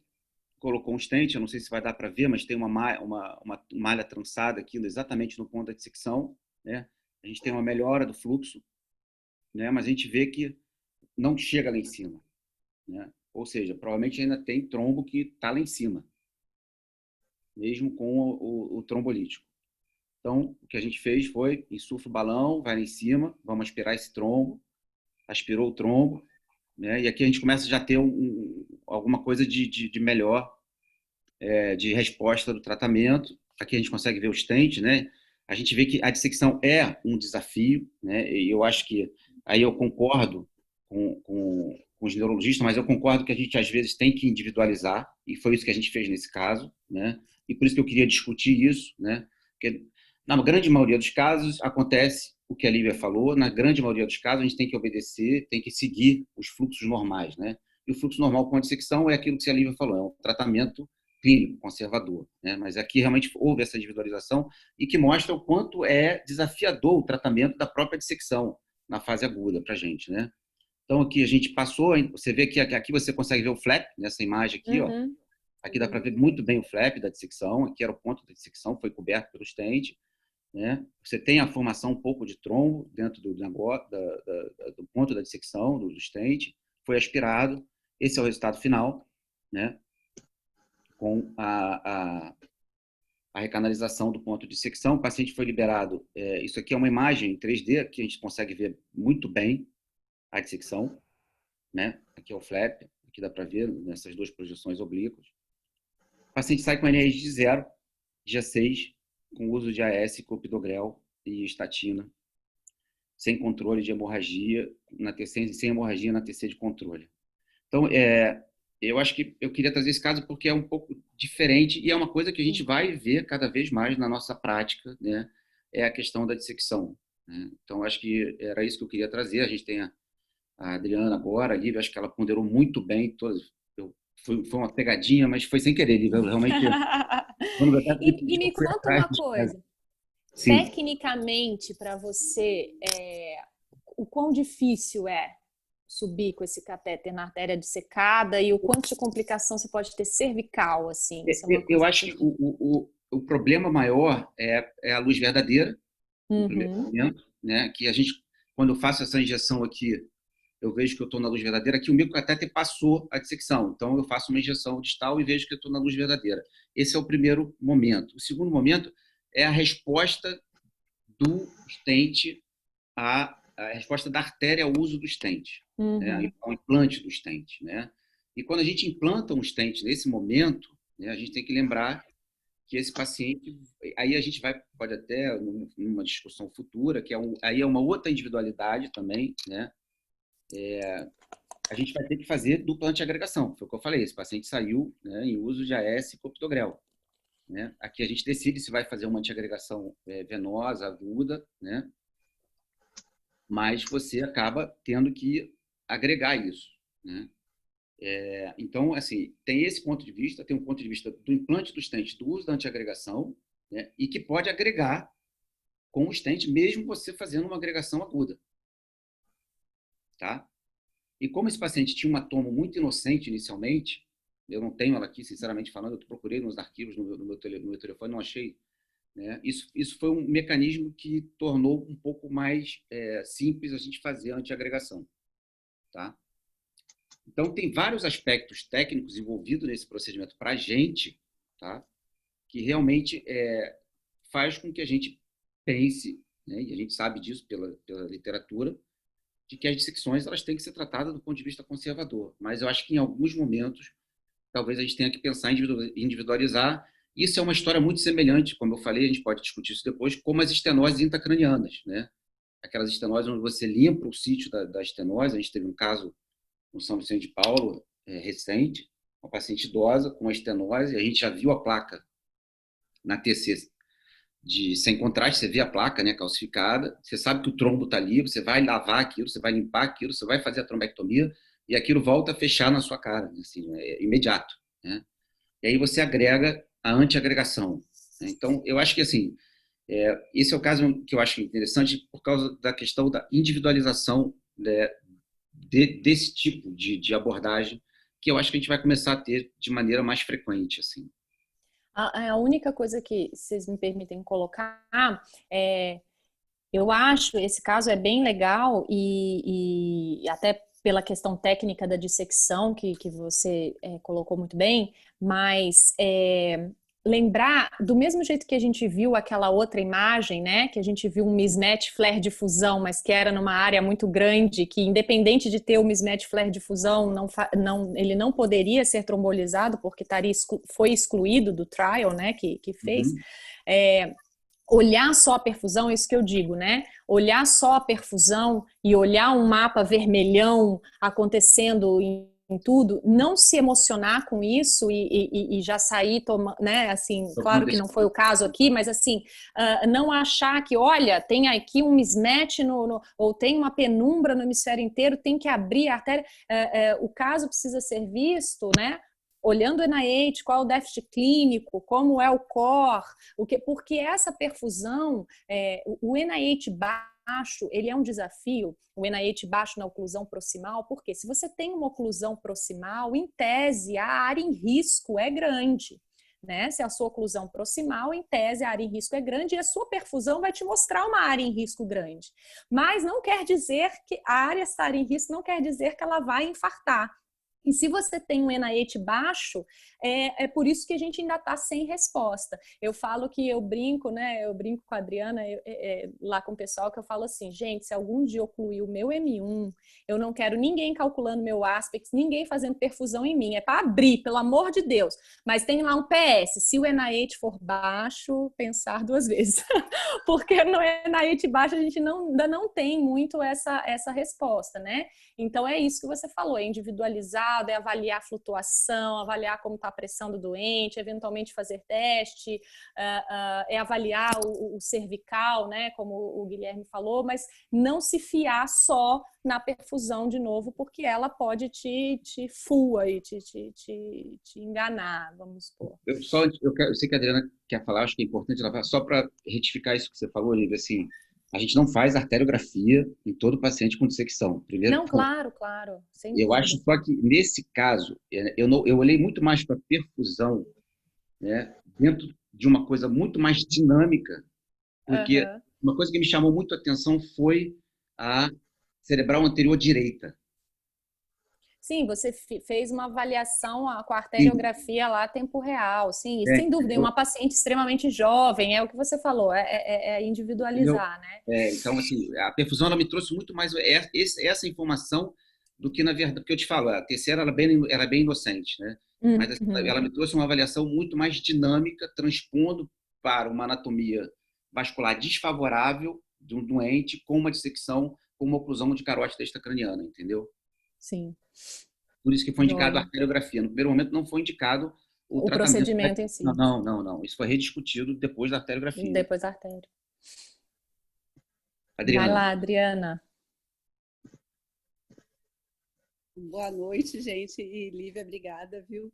colocou um stent, eu não sei se vai dar para ver, mas tem uma malha trançada aqui exatamente no ponto da dissecção, né? A gente tem uma melhora do fluxo, né? Mas a gente vê que não chega lá em cima, né? Ou seja, provavelmente ainda tem trombo que está lá em cima, mesmo com o trombolítico. Então, o que a gente fez foi, insufla o balão, vai lá em cima, vamos aspirar esse trombo, aspirou o trombo, né? E aqui a gente começa já a ter alguma coisa de melhor, de resposta do tratamento. Aqui a gente consegue ver o stent, né? A gente vê que a dissecção é um desafio, né? E eu acho que aí eu concordo com os neurologistas, mas eu concordo que a gente às vezes tem que individualizar, e foi isso que a gente fez nesse caso, né? E por isso que eu queria discutir isso, né? Porque na grande maioria dos casos acontece o que a Lívia falou, na grande maioria dos casos a gente tem que obedecer, tem que seguir os fluxos normais, né? E o fluxo normal com a dissecção é aquilo que a Lívia falou, é um tratamento clínico, conservador, né? Mas aqui realmente houve essa individualização e que mostra o quanto é desafiador o tratamento da própria dissecção na fase aguda para a gente, né? Então aqui a gente passou, você vê que aqui você consegue ver o flap nessa imagem aqui, ó. Aqui dá para ver muito bem o flap da dissecção, aqui era o ponto da dissecção, foi coberto pelo stent, né? Você tem a formação um pouco de trombo dentro do negócio, do ponto da dissecção, do stent, foi aspirado, esse é o resultado final, né? Com a recanalização do ponto de dissecção, o paciente foi liberado, isso aqui é uma imagem em 3D, que a gente consegue ver muito bem a dissecção, né? Aqui é o flap, aqui dá para ver nessas duas projeções oblíquas. O paciente sai com NRS de 0, dia 6, com uso de AS, clopidogrel e estatina, sem controle de hemorragia na TC, sem hemorragia na TC de controle. Então, eu acho que eu queria trazer esse caso porque é um pouco diferente e é uma coisa que a gente vai ver cada vez mais na nossa prática, né? É a questão da dissecção, né? Então, acho que era isso que eu queria trazer. A gente tem a Adriana agora, a Lívia, acho que ela ponderou muito bem todas. Foi uma pegadinha, mas foi sem querer, Lívia. Realmente. E me conta uma coisa. Sim. Tecnicamente, para você, o quão difícil é subir com esse catéter na artéria dissecada e o quanto de complicação você pode ter cervical, assim? Eu acho que o problema maior é a luz verdadeira, no primeiro momento, né? Que a gente, quando eu faço essa injeção aqui, eu vejo que eu estou na luz verdadeira, que o microcatéter passou a dissecção. Então, eu faço uma injeção distal e vejo que eu estou na luz verdadeira. Esse é o primeiro momento. O segundo momento é a resposta do stent, a resposta da artéria ao uso do stent, né? Ao implante do stent, né? E quando a gente implanta um stent nesse momento, né, a gente tem que lembrar que esse paciente, aí a gente pode até, numa discussão futura, que aí é uma outra individualidade também, né? A gente vai ter que fazer dupla antiagregação. Foi o que eu falei, esse paciente saiu, né, em uso de AS e clopidogrel, né? Aqui a gente decide se vai fazer uma antiagregação venosa, aguda, né? Mas você acaba tendo que agregar isso, né? Então, assim, tem esse ponto de vista, tem um ponto de vista do implante do stent, do uso da antiagregação, né? E que pode agregar com o stent, mesmo você fazendo uma agregação aguda, tá? E como esse paciente tinha uma tomo muito inocente inicialmente, eu não tenho ela aqui, sinceramente falando, eu procurei nos arquivos, no meu telefone, não achei, né? Isso foi um mecanismo que tornou um pouco mais simples a gente fazer a antiagregação, tá? Então, tem vários aspectos técnicos envolvidos nesse procedimento para a gente, tá? Que realmente faz com que a gente pense, né? E a gente sabe disso pela literatura, de que as dissecções elas têm que ser tratadas do ponto de vista conservador. Mas eu acho que em alguns momentos, talvez a gente tenha que pensar em individualizar. Isso é uma história muito semelhante, como eu falei, a gente pode discutir isso depois, como as estenoses intracranianas, né? Aquelas estenoses onde você limpa o sítio da estenose. A gente teve um caso no São Vicente de Paulo, recente, uma paciente idosa com uma estenose, a gente já viu a placa na TC sem contraste, você vê a placa, né, calcificada, você sabe que o trombo está ali, você vai lavar aquilo, você vai limpar aquilo, você vai fazer a trombectomia e aquilo volta a fechar na sua cara, assim, imediato, né? E aí você agrega a antiagregação, né? Então, eu acho que, assim, esse é o caso que eu acho interessante por causa da questão da individualização, né, desse tipo de abordagem, que eu acho que a gente vai começar a ter de maneira mais frequente, assim. A única coisa que vocês me permitem colocar Eu acho esse caso é bem legal e até pela questão técnica da dissecção que você colocou muito bem, mas lembrar, do mesmo jeito que a gente viu aquela outra imagem, né, que a gente viu um mismatch flare de fusão, mas que era numa área muito grande, que independente de ter o mismatch flare de fusão, ele não poderia ser trombolizado porque foi excluído do trial, né, que fez. Olhar só a perfusão, é isso que eu digo, né? Olhar só a perfusão e olhar um mapa vermelhão acontecendo em tudo, não se emocionar com isso e já sair tomando, né? Assim, claro que não foi o caso aqui, mas assim, não achar que, olha, tem aqui um mismatch ou tem uma penumbra no hemisfério inteiro, tem que abrir a artéria. O caso precisa ser visto, né? Olhando o NIH, qual é o déficit clínico, como é o core, porque essa perfusão, o NIH baixo, ele é um desafio, o NIH baixo na oclusão proximal, porque se você tem uma oclusão proximal, em tese, a área em risco é grande. Né? Se a sua oclusão proximal, em tese, a área em risco é grande e a sua perfusão vai te mostrar uma área em risco grande. Mas não quer dizer que a área estar em risco, não quer dizer que ela vai infartar. E se você tem um NIH baixo, é por isso que a gente ainda está sem resposta. Eu falo que eu brinco, né? Eu brinco com a Adriana, lá com o pessoal, que eu falo assim, gente, se algum dia ocluir o meu M1, eu não quero ninguém calculando meu aspects, ninguém fazendo perfusão em mim. É para abrir, pelo amor de Deus. Mas tem lá um PS, se o NIH for baixo, pensar duas vezes. Porque no NIH baixo a gente ainda não tem muito essa resposta, né? Então é isso que você falou, é individualizar, é avaliar a flutuação, avaliar como está a pressão do doente, eventualmente fazer teste, é avaliar o cervical, né, como o Guilherme falou, mas não se fiar só na perfusão de novo, porque ela pode te fua e te enganar, vamos supor. Eu sei que a Adriana quer falar, acho que é importante ela falar, só para retificar isso que você falou, Olivia, assim, a gente não faz arteriografia em todo paciente com dissecção. Primeiro, não, claro. Sem eu dúvida. acho só que, nesse caso, eu olhei muito mais para perfusão, né, dentro de uma coisa muito mais dinâmica, porque uma coisa que me chamou muito a atenção foi a cerebral anterior direita. Sim, você fez uma avaliação com a arteriografia lá tempo real, sim, sem dúvida, em uma paciente extremamente jovem, é o que você falou, é individualizar, né? Então, assim, a perfusão ela me trouxe muito mais essa informação do que, na verdade, porque eu te falo, a terceira era bem inocente, né? Mas assim, ela me trouxe uma avaliação muito mais dinâmica, transpondo para uma anatomia vascular desfavorável de um doente com uma dissecção, com uma oclusão de carótida extracraniana, entendeu? Sim. Por isso que foi indicado a arteriografia. No primeiro momento não foi indicado o tratamento. Procedimento em si. Não. Isso foi rediscutido depois da arteriografia. Depois da artéria. Adriana. Vai lá, Adriana. Boa noite, gente. E Lívia, obrigada, viu?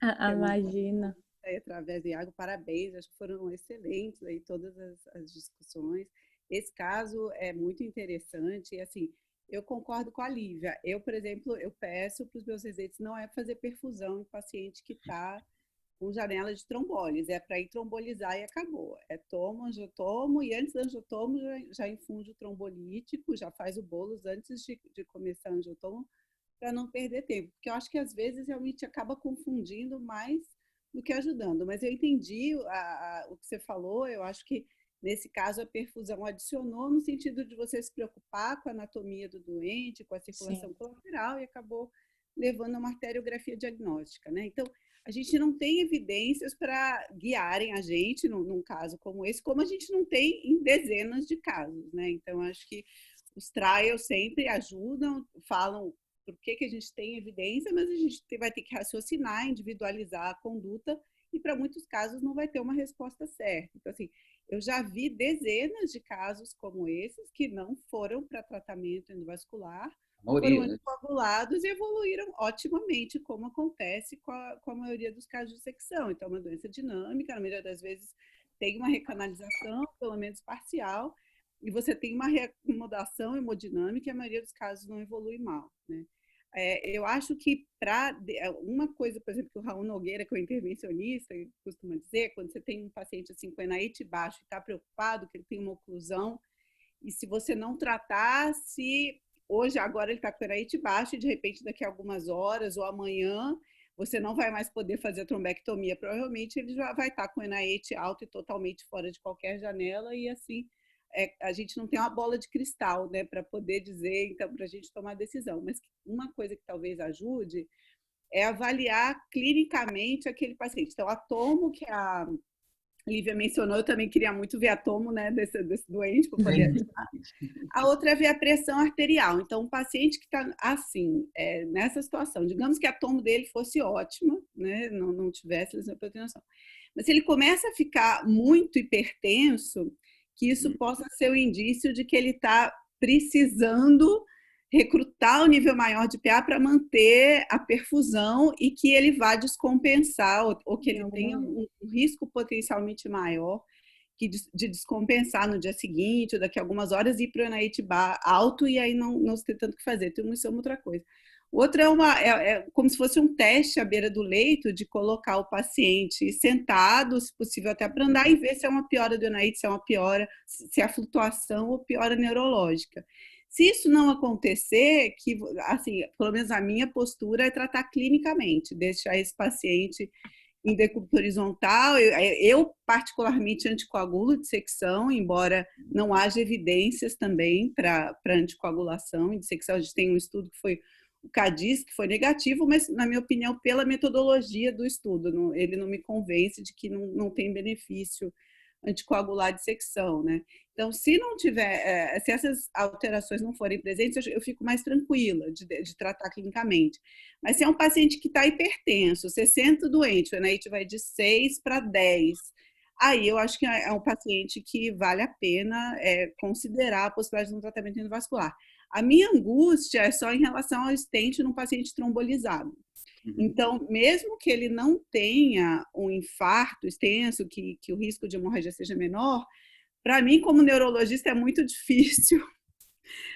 Imagina. Através do Iago, parabéns. Acho que foram excelentes aí todas as discussões. Esse caso é muito interessante e, assim, eu concordo com a Lívia. Eu, por exemplo, eu peço para os meus residentes não é fazer perfusão em paciente que está com janela de trombólise, é para ir trombolizar e acabou. Toma angiotomo e antes do angiotomo já infunde o trombolítico, já faz o bolus antes de começar o angiotomo, para não perder tempo. Porque eu acho que às vezes realmente acaba confundindo mais do que ajudando. Mas eu entendi o que você falou, eu acho que nesse caso, a perfusão adicionou no sentido de você se preocupar com a anatomia do doente, com a circulação colateral e acabou levando a uma arteriografia diagnóstica, né? Então, a gente não tem evidências para guiarem a gente num caso como esse, como a gente não tem em dezenas de casos, né? Então, acho que os trials sempre ajudam, falam por que a gente tem evidência, mas a gente vai ter que raciocinar, individualizar a conduta e, para muitos casos, não vai ter uma resposta certa. Então, assim, eu já vi dezenas de casos como esses que não foram para tratamento endovascular, foram anticoagulados e evoluíram otimamente, como acontece com a maioria dos casos de dissecção. Então, é uma doença dinâmica, na maioria das vezes tem uma recanalização, pelo menos parcial, e você tem uma reacomodação hemodinâmica e a maioria dos casos não evolui mal, né? Eu acho que uma coisa, por exemplo, que o Raul Nogueira, que é o intervencionista, costuma dizer, quando você tem um paciente assim com NIH baixo e está preocupado que ele tem uma oclusão e se você não tratar, se hoje, agora ele está com enaite baixo e de repente daqui a algumas horas ou amanhã você não vai mais poder fazer a trombectomia, provavelmente ele já vai estar com enaite alto e totalmente fora de qualquer janela e assim a gente não tem uma bola de cristal, né, para poder dizer, então, para a gente tomar decisão. Mas uma coisa que talvez ajude é avaliar clinicamente aquele paciente. Então, a tomo, que a Lívia mencionou, eu também queria muito ver a tomo, né, desse doente, para poder ajudar. A outra é ver a pressão arterial. Então, um paciente que está assim, nessa situação, digamos que a tomo dele fosse ótima, né, não tivesse lesão de hipertensão. Mas se ele começa a ficar muito hipertenso, que isso possa ser um indício de que ele está precisando recrutar um nível maior de PA para manter a perfusão e que ele vá descompensar, ou que ele tenha um risco potencialmente maior de descompensar no dia seguinte, ou daqui a algumas horas, ir para o enaite alto e aí não se tem tanto o que fazer. Então, isso é uma outra coisa. Outra é como se fosse um teste à beira do leito de colocar o paciente sentado, se possível até para andar, e ver se é uma piora do enaite, se é uma piora, se é a flutuação ou piora neurológica. Se isso não acontecer, que assim, pelo menos a minha postura é tratar clinicamente, deixar esse paciente em decúbito horizontal. Eu particularmente anticoagulo de secção, embora não haja evidências também para anticoagulação em dissecção. A gente tem um estudo que foi o CADIS, que foi negativo, mas, na minha opinião, pela metodologia do estudo, ele não me convence de que não tem benefício anticoagular de secção, né? Então, se não tiver, se essas alterações não forem presentes, eu fico mais tranquila de tratar clinicamente. Mas se é um paciente que está hipertenso, 60 doente, o enaite vai de 6 para 10, aí eu acho que é um paciente que vale a pena considerar a possibilidade de um tratamento endovascular. A minha angústia é só em relação ao stent num paciente trombolizado. Então, mesmo que ele não tenha um infarto extenso, que o risco de hemorragia seja menor, para mim, como neurologista, é muito difícil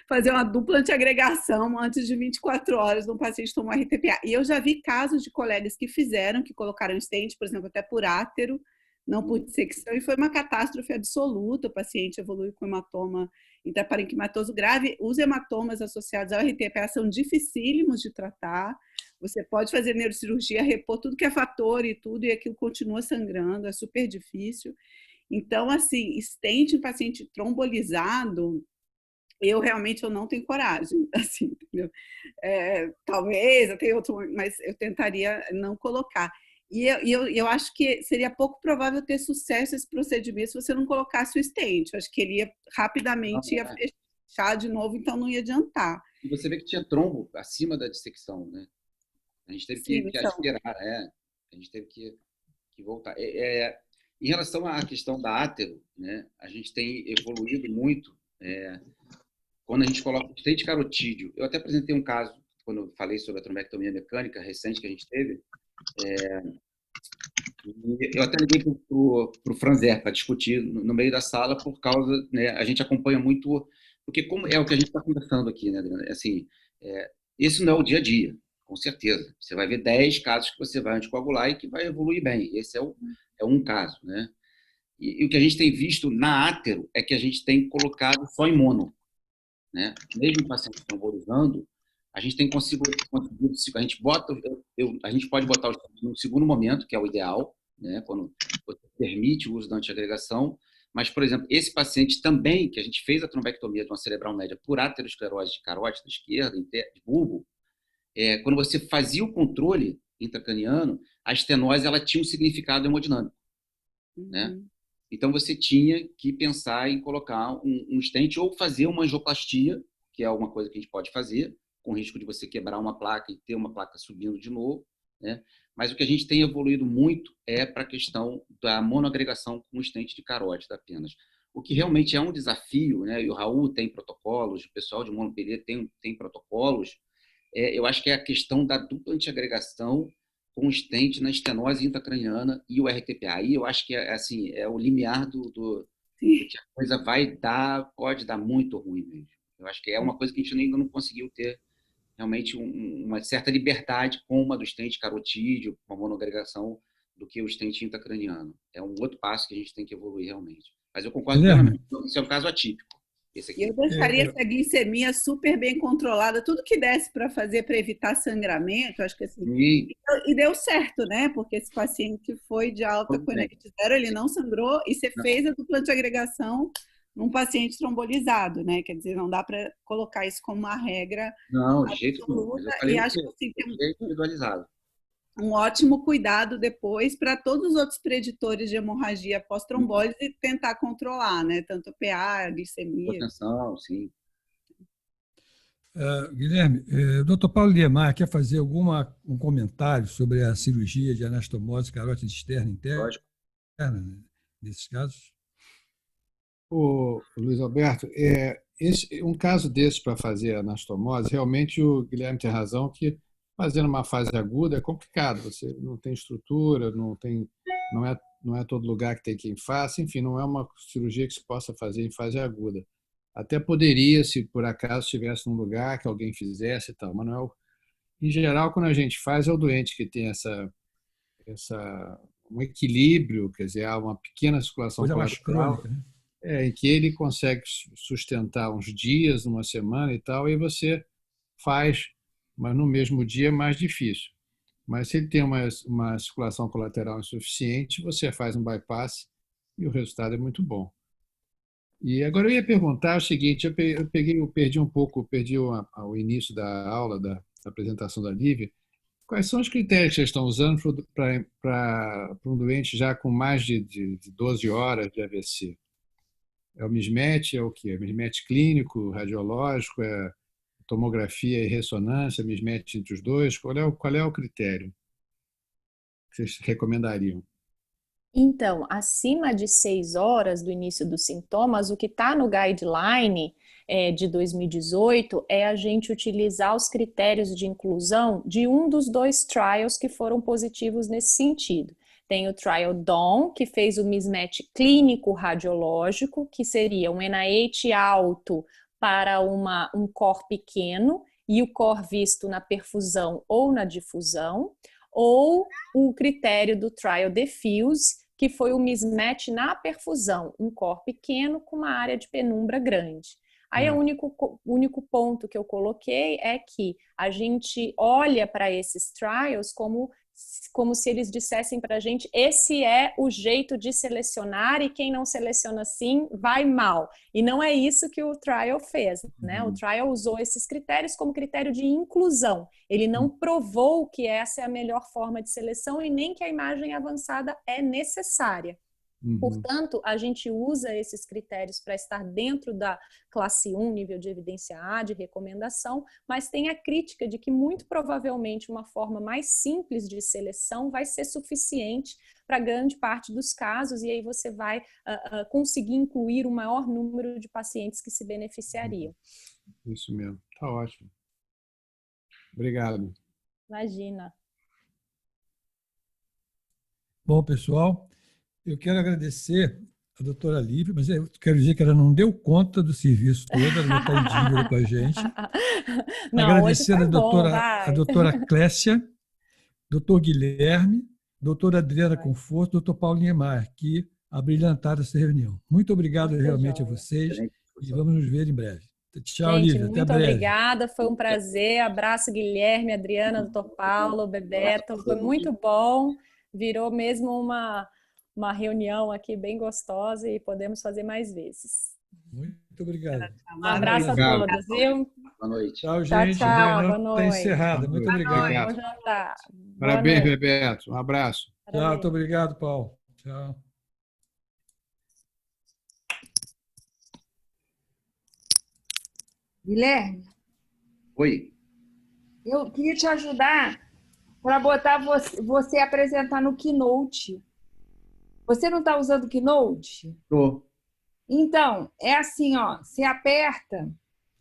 fazer uma dupla antiagregação antes de 24 horas de um paciente tomar RTPA. E eu já vi casos de colegas que fizeram, que colocaram stent, por exemplo, até por átero, não por dissecção, e foi uma catástrofe absoluta. O paciente evolui com hematoma intraparenquimatoso grave. Os hematomas associados ao RTPA são dificílimos de tratar. Você pode fazer neurocirurgia, repor tudo que é fator e tudo, e aquilo continua sangrando, é super difícil. Então, assim, stent em paciente trombolizado, eu realmente não tenho coragem, assim, entendeu? Talvez, eu tenho outro, mas eu tentaria não colocar. E eu acho que seria pouco provável ter sucesso esse procedimento se você não colocasse o stent. Eu acho que ele rapidamente ia fechar de novo, então não ia adiantar. E você vê que tinha trombo acima da dissecção, né? A gente teve que aspirar, a gente teve que voltar. Em relação à questão da átero, né, a gente tem evoluído muito quando a gente coloca o stent carotídeo. Eu até apresentei um caso, quando eu falei sobre a trombectomia mecânica recente que a gente teve. Eu até liguei para o Franzer para discutir no meio da sala, por causa, né, a gente acompanha muito, porque como é o que a gente está conversando aqui, né, Adriana? Assim, esse não é o dia a dia, com certeza. Você vai ver 10 casos que você vai anticoagular e que vai evoluir bem. Esse é um caso, né? E o que a gente tem visto na átero é que a gente tem colocado só em mono, né? Mesmo em pacientes trombolizando, a gente tem conseguido, a gente pode botar o no segundo momento, que é o ideal, né? Quando você permite o uso da antiagregação. Mas, por exemplo, esse paciente também, que a gente fez a trombectomia de uma cerebral média por aterosclerose de carótida esquerda, de bulbo, quando você fazia o controle intracraniano, a estenose ela tinha um significado hemodinâmico, né? Então, você tinha que pensar em colocar um stent ou fazer uma angioplastia, que é uma coisa que a gente pode fazer, com risco de você quebrar uma placa e ter uma placa subindo de novo, né? Mas o que a gente tem evoluído muito é para a questão da monoagregação com stent de carótida apenas. O que realmente é um desafio, né? E o Raul tem protocolos, o pessoal de Montpellier tem protocolos. Eu acho que é a questão da dupla antiagregação com stent na estenose intracraniana e o RTPA. Aí eu acho que assim, é o limiar do que a coisa pode dar muito ruim mesmo. Eu acho que é uma coisa que a gente ainda não conseguiu ter realmente uma certa liberdade com uma do stent carotídeo, com a monoagregação, do que o stent intracraniano. É um outro passo que a gente tem que evoluir realmente. Mas eu concordo plenamente, isso é um caso atípico. Esse aqui. E eu deixaria essa glicemia super bem controlada, tudo que desse para fazer para evitar sangramento, acho que assim. E deu certo, né? Porque esse paciente foi de alta Coenect 0, ele não sangrou, e você fez a dupla de agregação num paciente trombolizado, né? Quer dizer, não dá para colocar isso como uma regra não, de jeito nenhum. Mas eu falei e acho que assim, tem individualizado. Um ótimo cuidado depois para todos os outros preditores de hemorragia pós-trombólise e tentar controlar, né? Tanto o PA, a glicemia. Hipotensão, sim. Guilherme, o Dr. Paulo Liemar quer fazer um comentário sobre a cirurgia de anastomose carótida externa e interna, né, nesses casos? O Luiz Alberto, um caso desse para fazer anastomose, realmente o Guilherme tem razão que fazendo uma fase aguda é complicado, você não tem estrutura, não é todo lugar que tem quem faça, enfim, não é uma cirurgia que se possa fazer em fase aguda. Até poderia, se por acaso estivesse num lugar que alguém fizesse e tal, mas não é em geral, quando a gente faz, é o doente que tem um equilíbrio, quer dizer, há uma pequena circulação colateral, em que ele consegue sustentar uns dias, uma semana e tal, e você faz, mas no mesmo dia é mais difícil. Mas se ele tem uma circulação colateral insuficiente, você faz um bypass e o resultado é muito bom. E agora eu ia perguntar o seguinte, eu perdi o início da aula, da apresentação da Lívia. Quais são os critérios que vocês estão usando para um doente já com mais de 12 horas de AVC? É o mismatch, é o quê? É mismatch clínico, radiológico, é tomografia e ressonância, mismatch entre os dois? Qual é o critério que vocês recomendariam? Então, acima de 6 horas do início dos sintomas, o que está no guideline de 2018 é a gente utilizar os critérios de inclusão de um dos 2 trials que foram positivos nesse sentido. Tem o trial DAWN, que fez o mismatch clínico radiológico, que seria um NIH alto para um core pequeno e o core visto na perfusão ou na difusão, ou o critério do trial DEFUSE, que foi o mismatch na perfusão, um core pequeno com uma área de penumbra grande. Aí o único ponto que eu coloquei é que a gente olha para esses trials como se eles dissessem para a gente, esse é o jeito de selecionar e quem não seleciona assim vai mal. E não é isso que o trial fez, né? O trial usou esses critérios como critério de inclusão. Ele não provou que essa é a melhor forma de seleção e nem que a imagem avançada é necessária. Portanto, a gente usa esses critérios para estar dentro da classe 1, nível de evidência A, de recomendação, mas tem a crítica de que muito provavelmente uma forma mais simples de seleção vai ser suficiente para grande parte dos casos e aí você vai conseguir incluir o maior número de pacientes que se beneficiariam. Isso mesmo, está ótimo. Obrigado. Imagina. Bom, pessoal, eu quero agradecer a doutora Lívia, mas eu quero dizer que ela não deu conta do serviço todo, ela não está em dívida com a gente. Não, agradecer a doutora Clécia, doutor Guilherme, doutora Adriana Conforto, doutor Paulo Liemar, que abrilhantaram essa reunião. Muito obrigado realmente a vocês e vamos nos ver em breve. Tchau, gente, Lívia. muito obrigada, foi um prazer. Abraço, Guilherme, Adriana, doutor Paulo, Bebeto, foi muito bom. Virou mesmo uma reunião aqui bem gostosa e podemos fazer mais vezes. Muito obrigado. Um abraço a todos, viu? Boa noite. Tchau, gente. Tchau, boa noite. Está encerrada. Muito obrigado. Bom jantar. Parabéns, Bebeto. Um abraço. Tchau, muito obrigado, Paulo. Tchau. Guilherme? Oi. Eu queria te ajudar para botar você apresentar no Keynote. Você não está usando o Keynote? Estou. Então, é assim, ó, você aperta.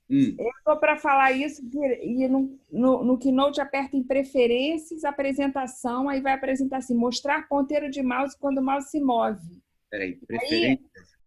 Eu estou para falar isso, e no Keynote aperta em preferências, apresentação, aí vai apresentar assim, mostrar ponteiro de mouse quando o mouse se move. Peraí, preferências?